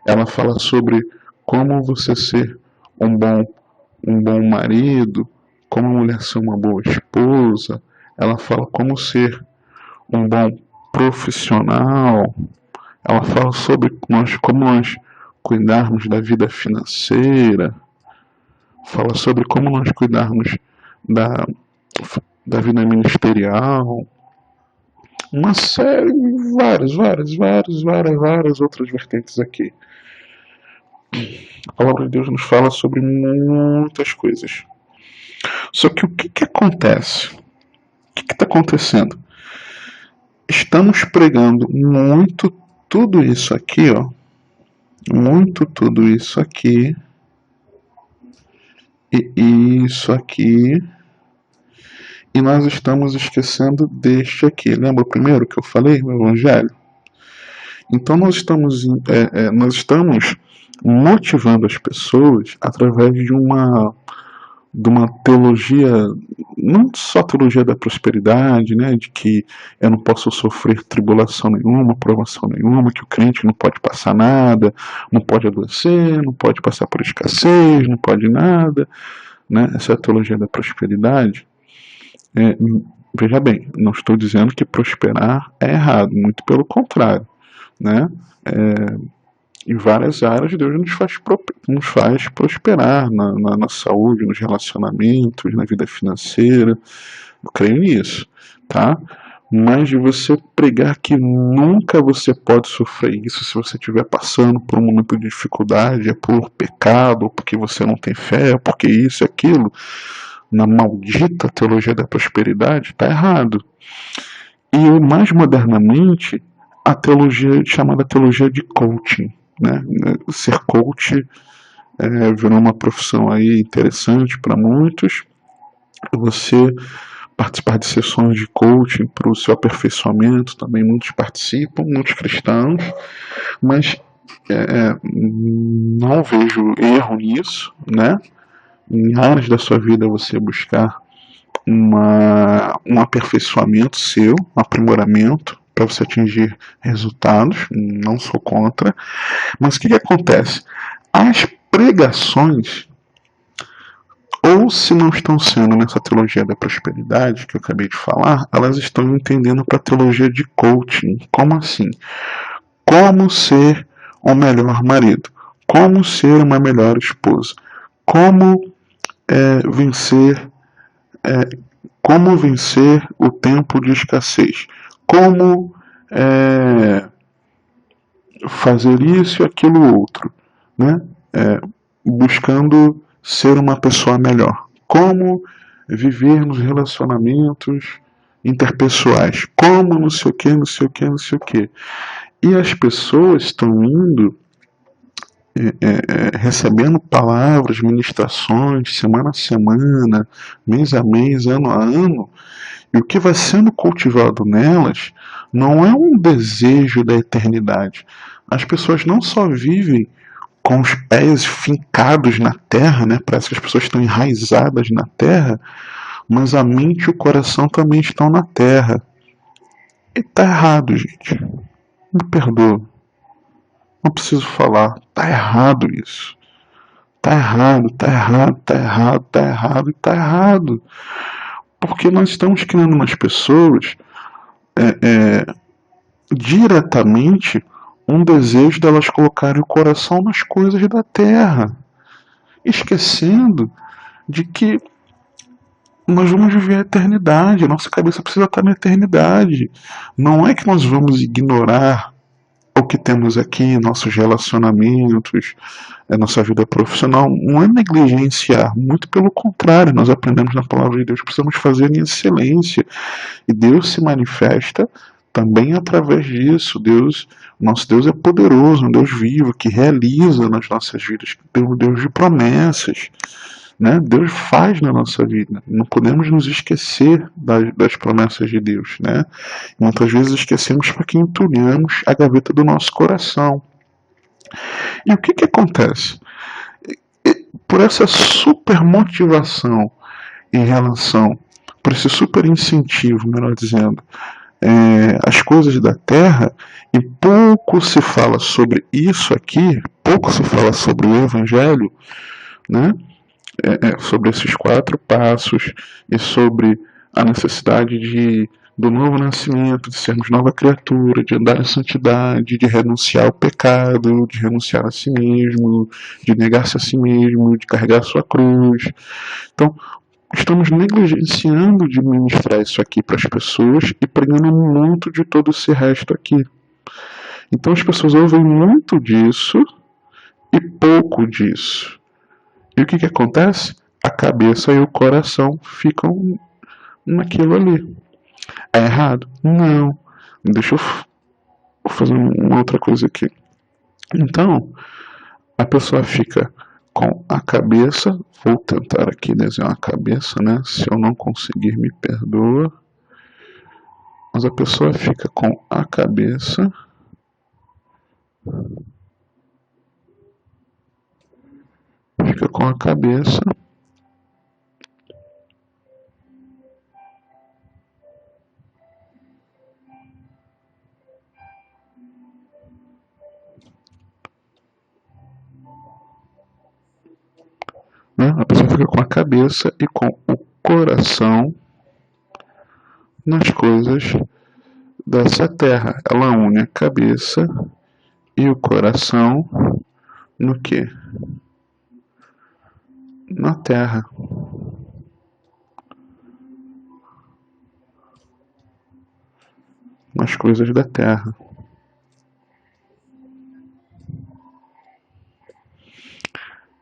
Ela fala sobre como você ser um bom marido, como a mulher ser uma boa esposa. Ela fala como ser um bom profissional. Ela fala sobre como nós cuidarmos da vida financeira. Fala sobre como nós cuidarmos da vida ministerial. Uma série, várias outras vertentes aqui. A palavra de Deus nos fala sobre muitas coisas. Só que o que acontece? O que está acontecendo? Estamos pregando muito tudo isso aqui, ó. Muito tudo isso aqui. E isso aqui. E nós estamos esquecendo deste aqui. Lembra o primeiro que eu falei, o Evangelho? Então nós estamos motivando as pessoas através de uma teologia, não só teologia da prosperidade, né, de que eu não posso sofrer tribulação nenhuma, provação nenhuma, que o crente não pode passar nada, não pode adoecer, não pode passar por escassez, não pode nada, né, essa é a teologia da prosperidade. Veja bem, não estou dizendo que prosperar é errado, muito pelo contrário, né? Em várias áreas Deus nos faz prosperar na saúde, nos relacionamentos, na vida financeira. Eu creio nisso, tá? Mas de você pregar que nunca você pode sofrer isso se você estiver passando por um momento de dificuldade, é por pecado, ou porque você não tem fé, ou porque isso e aquilo, na maldita teologia da prosperidade, está errado. E mais modernamente, a teologia chamada teologia de coaching, né? Ser coach virou uma profissão aí interessante para muitos. Você participar de sessões de coaching para o seu aperfeiçoamento, também muitos participam, muitos cristãos, mas não vejo erro nisso, né? Em áreas da sua vida você buscar um aperfeiçoamento seu, um aprimoramento para você atingir resultados, não sou contra, mas o que acontece? As pregações, ou se não estão sendo nessa teologia da prosperidade que eu acabei de falar, elas estão entendendo para a teologia de coaching. Como assim? Como ser um melhor marido? Como ser uma melhor esposa? Como vencer o tempo de escassez? Como fazer isso e aquilo outro, né? Buscando ser uma pessoa melhor. Como viver nos relacionamentos interpessoais. Como não sei o que, não sei o que, não sei o que. E as pessoas estão indo recebendo palavras, ministrações, semana a semana, mês a mês, ano a ano, e o que vai sendo cultivado nelas não é um desejo da eternidade. As pessoas não só vivem com os pés fincados na terra, né? Parece que as pessoas estão enraizadas na terra, mas a mente e o coração também estão na terra. E tá errado, gente. Me perdoa. Não preciso falar. Tá errado isso. Tá errado, tá errado, tá errado, tá errado e tá errado. Porque nós estamos criando nas pessoas diretamente um desejo delas colocarem o coração nas coisas da terra, esquecendo de que nós vamos viver a eternidade, a nossa cabeça precisa estar na eternidade. Não é que nós vamos ignorar o que temos aqui, nossos relacionamentos, a nossa vida profissional, não é negligenciar, muito pelo contrário, nós aprendemos na palavra de Deus, precisamos fazer em excelência, e Deus se manifesta também através disso. Nosso Deus é poderoso, um Deus vivo, que realiza nas nossas vidas, um Deus de promessas, né? Deus faz na nossa vida. Não podemos nos esquecer das promessas de Deus, né? Muitas vezes esquecemos porque entulhamos a gaveta do nosso coração. E o que acontece? Por essa super motivação em relação, por esse super incentivo, melhor dizendo, as coisas da terra, e pouco se fala sobre isso aqui, pouco se fala sobre o Evangelho, né? Sobre esses 4 passos e sobre a necessidade do novo nascimento, de sermos nova criatura, de andar em santidade, de renunciar ao pecado, de renunciar a si mesmo, de negar-se a si mesmo, de carregar a sua cruz. Então, estamos negligenciando de ministrar isso aqui para as pessoas e pregando muito de todo esse resto aqui. Então as pessoas ouvem muito disso e pouco disso. E o que acontece? A cabeça e o coração ficam naquilo ali. É errado? Não. Deixa eu fazer uma outra coisa aqui. Então, a pessoa fica com a cabeça, vou tentar aqui desenhar a cabeça, né? Se eu não conseguir, me perdoa. Mas a pessoa fica com a cabeça né? A pessoa fica com a cabeça e com o coração nas coisas dessa terra. Ela une a cabeça e o coração no que? Na terra. Nas coisas da terra.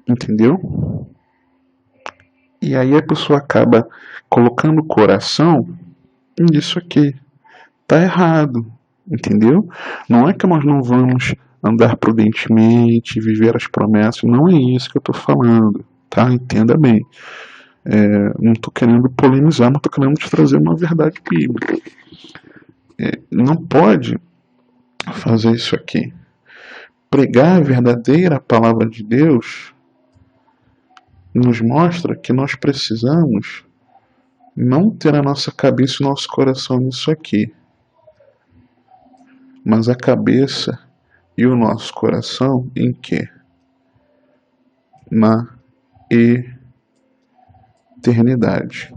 Entendeu? E aí a pessoa acaba colocando o coração nisso aqui. Tá errado, entendeu? Não é que nós não vamos andar prudentemente, viver as promessas, não é isso que eu estou falando, tá? Entenda bem. Não estou querendo polemizar, mas estou querendo te trazer uma verdade bíblica. Não pode fazer isso aqui. Pregar a verdadeira palavra de Deus nos mostra que nós precisamos não ter a nossa cabeça e o nosso coração nisso aqui, mas a cabeça e o nosso coração em quê? Na eternidade.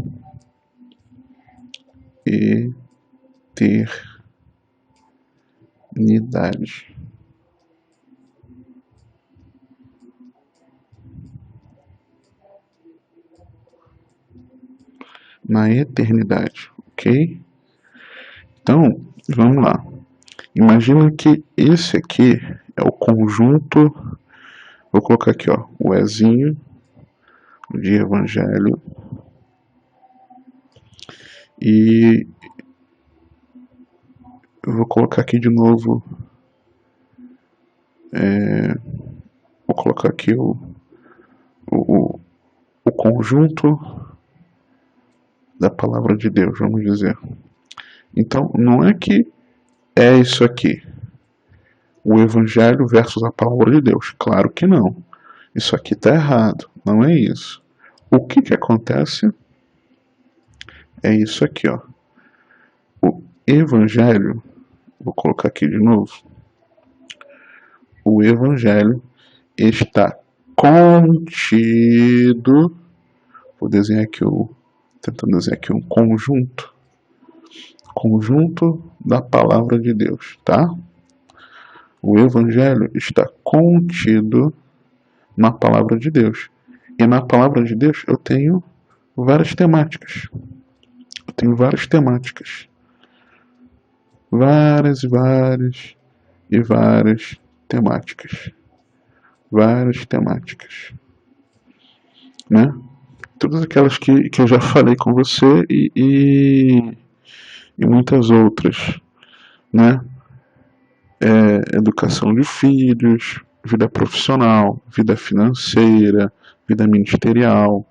Eternidade. Na eternidade, ok? Então, vamos lá. Imagina que esse aqui é o conjunto, vou colocar aqui, ó, o Ezinho de Evangelho, e eu vou colocar aqui de novo, vou colocar aqui o conjunto da palavra de Deus, vamos dizer. Então, não é que é isso aqui, o Evangelho versus a palavra de Deus. Claro que não. Isso aqui está errado. Não é isso. O que acontece é isso aqui, ó. O Evangelho, vou colocar aqui de novo. O Evangelho está contido. Vou desenhar aqui tentando desenhar aqui um conjunto da palavra de Deus, tá? O Evangelho está contido na palavra de Deus. E na palavra de Deus eu tenho várias temáticas. Várias e várias e várias temáticas. Várias temáticas, né? Todas aquelas que eu já falei com você e muitas outras, né? Educação de filhos, vida profissional, vida financeira, vida ministerial,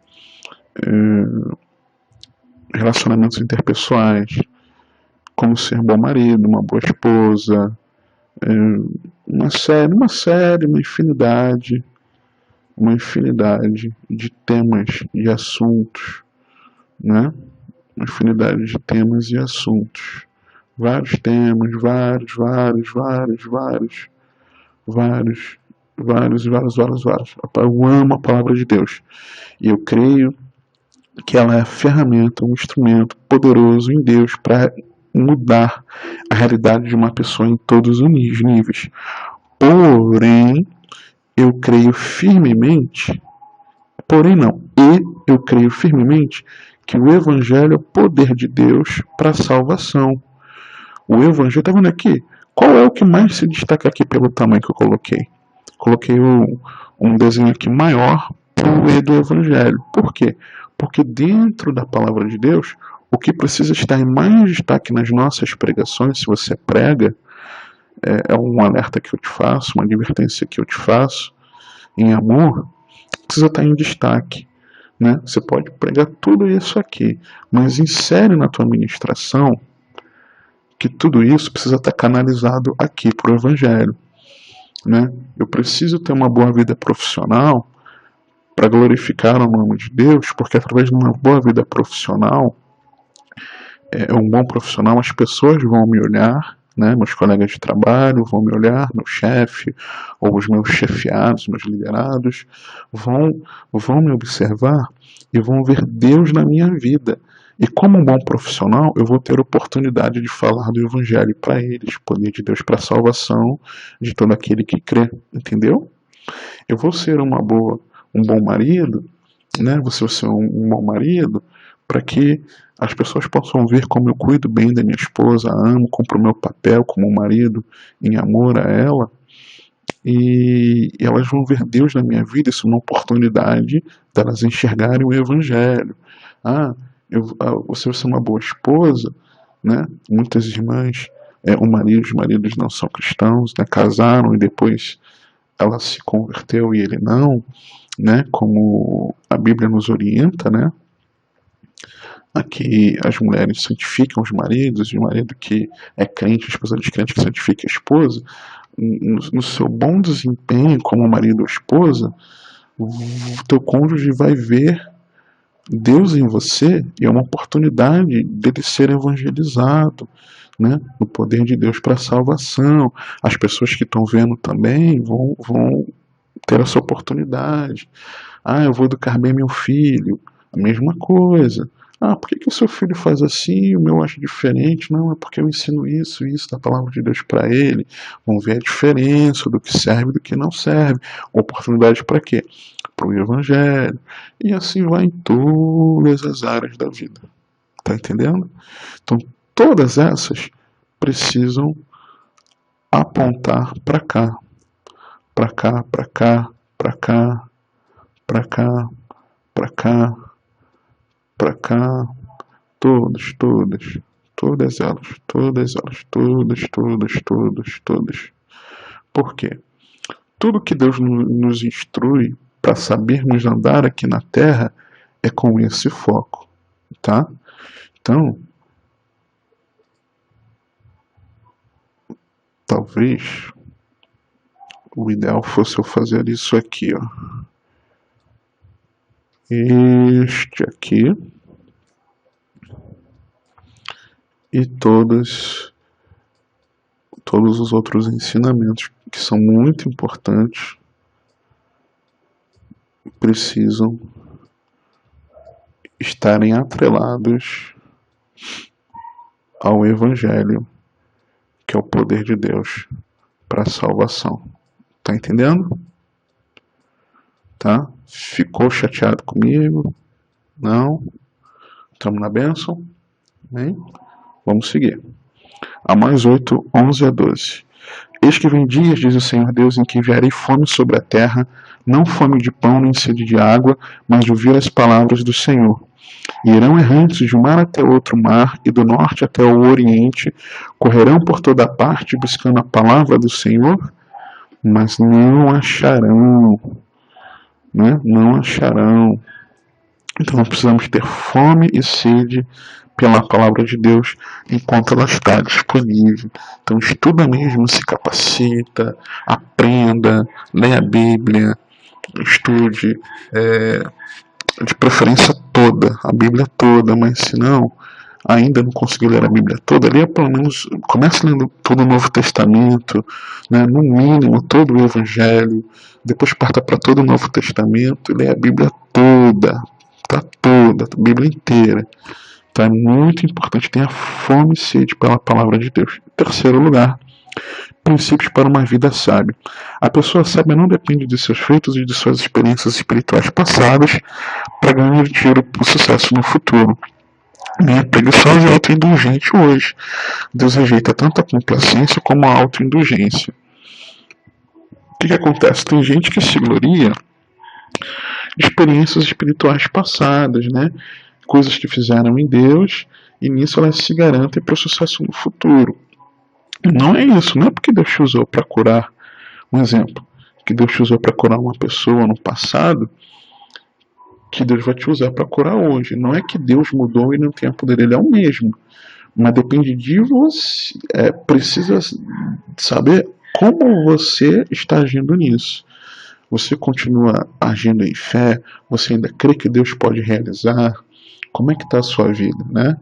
relacionamentos interpessoais, como ser bom marido, uma boa esposa, uma infinidade de temas e assuntos, né? Uma infinidade de temas e assuntos. Vários temas, vários. Eu amo a palavra de Deus. E eu creio que ela é a ferramenta, um instrumento poderoso em Deus para mudar a realidade de uma pessoa em todos os níveis. Porém, eu creio firmemente, eu creio firmemente que o Evangelho é o poder de Deus para a salvação. O Evangelho, tá vendo aqui? Qual é o que mais se destaca aqui pelo tamanho que eu coloquei? Coloquei um desenho aqui maior para o E do Evangelho. Por quê? Porque dentro da palavra de Deus, o que precisa estar em mais destaque nas nossas pregações, se você prega, é um alerta que eu te faço, uma advertência que eu te faço, em amor, precisa estar em destaque. Né? Você pode pregar tudo isso aqui, mas insere na tua ministração que tudo isso precisa estar canalizado aqui para o Evangelho. Né? Eu preciso ter uma boa vida profissional para glorificar o nome de Deus, porque através de uma boa vida profissional, um bom profissional, as pessoas vão me olhar, né? Meus colegas de trabalho vão me olhar, meu chefe, ou os meus chefiados, meus liderados, vão me observar e vão ver Deus na minha vida. E como um bom profissional, eu vou ter oportunidade de falar do Evangelho para eles, poder de Deus para a salvação de todo aquele que crê, entendeu? Eu vou ser um bom marido, né? Vou ser um bom marido para que as pessoas possam ver como eu cuido bem da minha esposa, amo, cumpro o meu papel como marido em amor a ela, e elas vão ver Deus na minha vida. Isso é uma oportunidade delas enxergarem o Evangelho. Você vai ser uma boa esposa, né? Muitas irmãs, os maridos não são cristãos, né? Casaram e depois ela se converteu e ele não, né? Como a Bíblia nos orienta, né? Aqui as mulheres santificam os maridos, e o marido que é crente, a esposa descrente que santifica a esposa. No seu bom desempenho como marido ou esposa, o teu cônjuge vai ver Deus em você e é uma oportunidade dele ser evangelizado, né? O poder de Deus para a salvação. As pessoas que estão vendo também vão ter essa oportunidade. Eu vou educar bem meu filho. A mesma coisa. Por que o seu filho faz assim e o meu acha diferente? Não, é porque eu ensino isso da palavra de Deus para ele. Vamos ver a diferença do que serve e do que não serve. Oportunidade para quê? Para o Evangelho. E assim vai em todas as áreas da vida. Tá entendendo? Então, todas essas precisam apontar para cá. Para cá, para cá, para cá, para cá, para cá, para cá, todas elas. Por quê? Tudo que Deus nos instrui para sabermos andar aqui na Terra é com esse foco, tá? Então, talvez o ideal fosse eu fazer isso aqui, ó. Este aqui e todos os outros ensinamentos que são muito importantes precisam estarem atrelados ao Evangelho, que é o poder de Deus para a salvação. Tá entendendo? Tá? Ficou chateado comigo? Não? Estamos na bênção? Bem? Vamos seguir. A mais 8, 11 a 12. Eis que vem dias, diz o Senhor Deus, em que enviarei fome sobre a terra, não fome de pão nem sede de água, mas de ouvir as palavras do Senhor. E irão errantes de um mar até outro mar, e do norte até o oriente, correrão por toda parte buscando a palavra do Senhor, mas não acharão, né? Não acharão. Então nós precisamos ter fome e sede pela palavra de Deus enquanto ela está disponível. Então estuda mesmo, se capacita, aprenda, leia a Bíblia, estude, de preferência toda, a Bíblia toda, mas se não, ainda não conseguiu ler a Bíblia toda, leia pelo menos, comece lendo todo o Novo Testamento, né, no mínimo todo o Evangelho, depois parta para todo o Novo Testamento e leia a Bíblia toda, tá toda, a Bíblia inteira. Então é muito importante, tenha fome e sede pela palavra de Deus. Em terceiro lugar, princípios para uma vida sábia. A pessoa sábia não depende de seus feitos e de suas experiências espirituais passadas para garantir o sucesso no futuro. Nem é preguiçosa e autoindulgente hoje. Deus rejeita tanto a complacência como a autoindulgência. O que acontece? Tem gente que se gloria de experiências espirituais passadas, né? Coisas que fizeram em Deus, e nisso elas se garantem para o sucesso no futuro. Não é isso, não é porque Deus te usou para curar, um exemplo, que Deus te usou para curar uma pessoa no passado, que Deus vai te usar para curar hoje. Não é que Deus mudou e não tem poder, ele é o mesmo. Mas depende de você, precisa saber como você está agindo nisso. Você continua agindo em fé? Você ainda crê que Deus pode realizar? Como é que está a sua vida, né?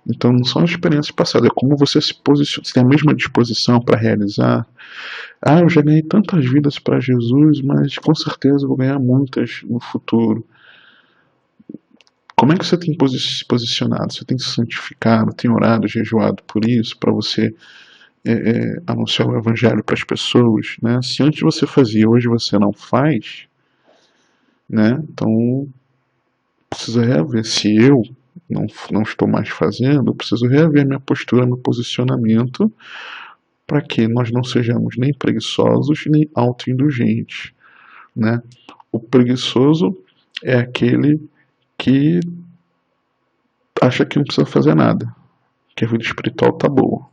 Então não são as experiências passadas, é como você se posiciona, você tem a mesma disposição para realizar. Ah, eu já ganhei tantas vidas para Jesus, mas com certeza eu vou ganhar muitas no futuro. Como é que você tem se posicionado? Você tem se santificado, tem orado, jejuado por isso, para você anunciar o evangelho para as pessoas, né? Se antes você fazia, hoje você não faz, né? Então precisa reaver. Se eu não estou mais fazendo, eu preciso reaver minha postura, meu posicionamento, para que nós não sejamos nem preguiçosos nem autoindulgentes, né? O preguiçoso é aquele que acha que não precisa fazer nada, que a vida espiritual tá boa,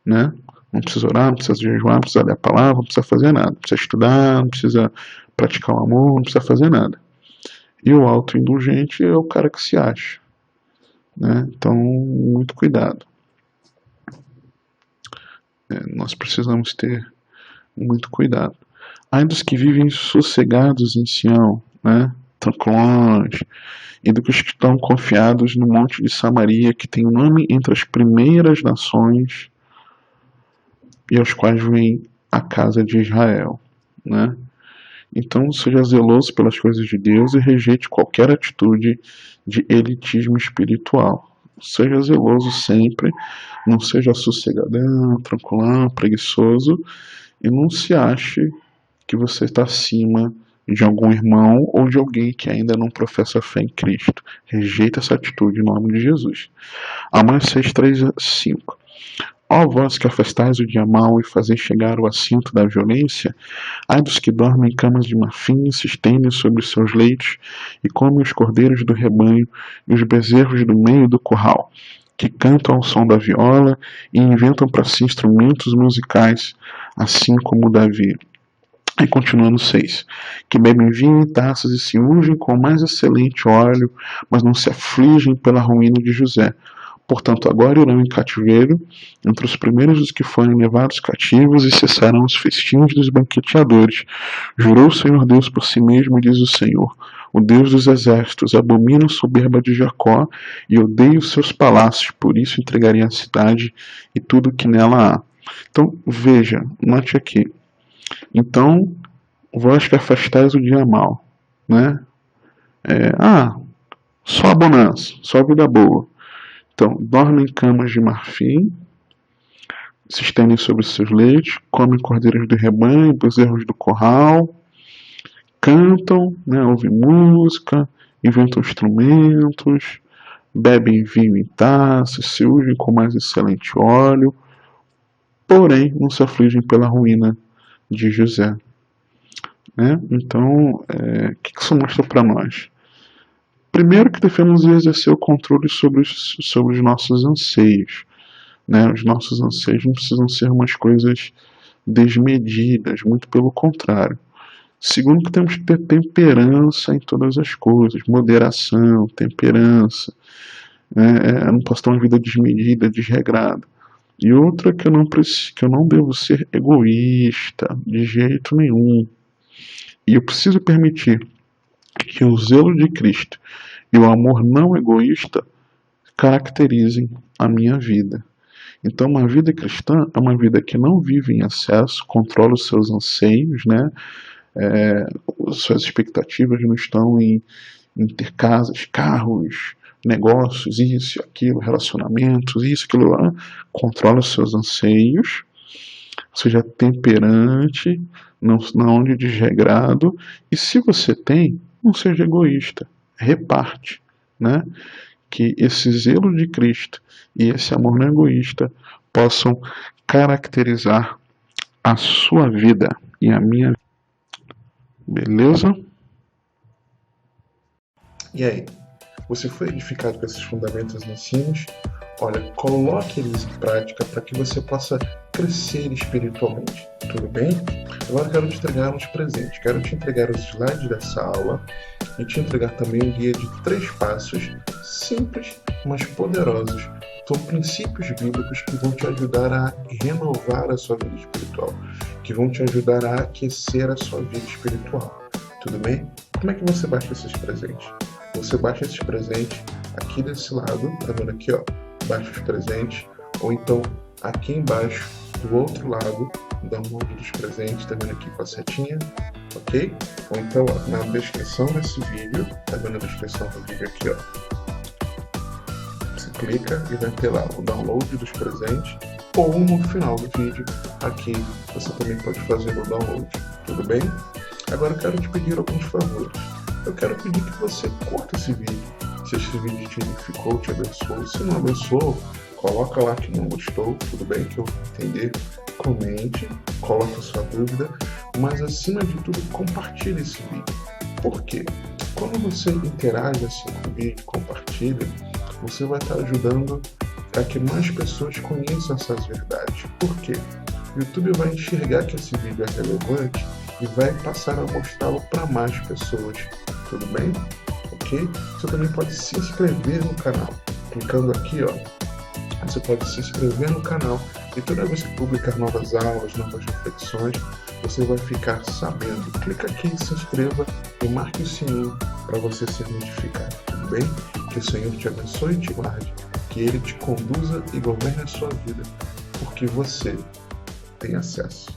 né? Não precisa orar, não precisa jejuar, não precisa ler a palavra, não precisa fazer nada, não precisa estudar, não precisa praticar o amor, não precisa fazer nada. E o autoindulgente é o cara que se acha, né? Então, muito cuidado. Nós precisamos ter muito cuidado. Ai dos que vivem sossegados em Sião, né? Tranquilos, e dos que estão confiados no monte de Samaria, que tem nome entre as primeiras nações, e aos quais vem a casa de Israel, né? Então seja zeloso pelas coisas de Deus e rejeite qualquer atitude de elitismo espiritual. Seja zeloso sempre, não seja sossegadão, tranquilão, preguiçoso, e não se ache que você está acima de algum irmão ou de alguém que ainda não professa fé em Cristo. Rejeita essa atitude em nome de Jesus. Amós 6, 3 a 5. Ó vós que afastais o dia mau e fazeis chegar o assinto da violência, ai dos que dormem em camas de marfim, se estendem sobre seus leitos e comem os cordeiros do rebanho e os bezerros do meio do curral, que cantam ao som da viola e inventam para si instrumentos musicais, assim como Davi. E continua no 6, que bebem vinho em taças e se ungem com o mais excelente óleo, mas não se afligem pela ruína de José. Portanto, agora irão em cativeiro, entre os primeiros dos que forem levados cativos, e cessarão os festins dos banqueteadores. Jurou o Senhor Deus por si mesmo, diz o Senhor, o Deus dos exércitos, abomina a soberba de Jacó, e odeia os seus palácios, por isso entregarei a cidade e tudo o que nela há. Então, veja, note aqui. Então, vós que afastais o dia mal, né? Só a bonança, só a vida boa. Então, dormem em camas de marfim, se estendem sobre seus leitos, comem cordeiros do rebanho, bezerros do curral, cantam, né, ouvem música, inventam instrumentos, bebem vinho em taças, se ungem com mais excelente óleo. porém não se afligem pela ruína de José. Né? Então, o que isso mostra para nós? Primeiro que devemos exercer o controle sobre os nossos anseios. Né? Os nossos anseios não precisam ser umas coisas desmedidas, muito pelo contrário. Segundo que temos que ter temperança em todas as coisas, moderação, temperança. Eu não posso ter uma vida desmedida, desregrada. E outra que eu não devo ser egoísta, de jeito nenhum. E eu preciso permitir que o zelo de Cristo e o amor não egoísta caracterizem a minha vida. Então, uma vida cristã é uma vida que não vive em excesso, controla os seus anseios, né? Suas expectativas não estão em ter casas, carros, negócios, isso, aquilo, relacionamentos, isso, aquilo lá. Controla os seus anseios, seja temperante, não de desregrado, e se você tem, não seja egoísta, reparte, né? Que esse zelo de Cristo e esse amor não egoísta possam caracterizar a sua vida e a minha vida. Beleza? E aí? Você foi edificado com esses fundamentos e ensinos? Olha, coloque eles em prática para que você possa crescer espiritualmente. Tudo bem? Agora quero te entregar uns presentes. Quero te entregar os slides dessa aula e te entregar também um guia de 3 passos simples, mas poderosos. São princípios bíblicos que vão te ajudar a renovar a sua vida espiritual, que vão te ajudar a aquecer a sua vida espiritual. Tudo bem? Como é que você baixa esses presentes? Você baixa esses presentes aqui desse lado, tá vendo aqui, ó? Baixa os presentes, ou então aqui embaixo, do outro lado, download dos presentes, tá vendo aqui com a setinha, ok? Ou então ó, na descrição desse vídeo, tá vendo a descrição do vídeo aqui, ó? Você clica e vai ter lá o download dos presentes, ou no final do vídeo, aqui você também pode fazer o download, tudo bem? Agora eu quero te pedir alguns favores. Eu quero pedir que você curta esse vídeo. Se esse vídeo te edificou, te abençoou. Se não abençoou, coloca lá que não gostou, tudo bem, que eu vou entender. Comente, coloque a sua dúvida, mas acima de tudo, compartilhe esse vídeo. Por quê? Quando você interage assim com o vídeo, compartilha, você vai estar ajudando a que mais pessoas conheçam essas verdades. Por quê? O YouTube vai enxergar que esse vídeo é relevante e vai passar a mostrá-lo para mais pessoas. Tudo bem? Ok? Você também pode se inscrever no canal. Clicando aqui, ó, você pode se inscrever no canal e toda vez que publicar novas aulas, novas reflexões, você vai ficar sabendo. Clica aqui, se inscreva e marque o sininho para você ser notificado. Tudo bem? Que o Senhor te abençoe e te guarde. Que Ele te conduza e governe a sua vida, porque você tem acesso.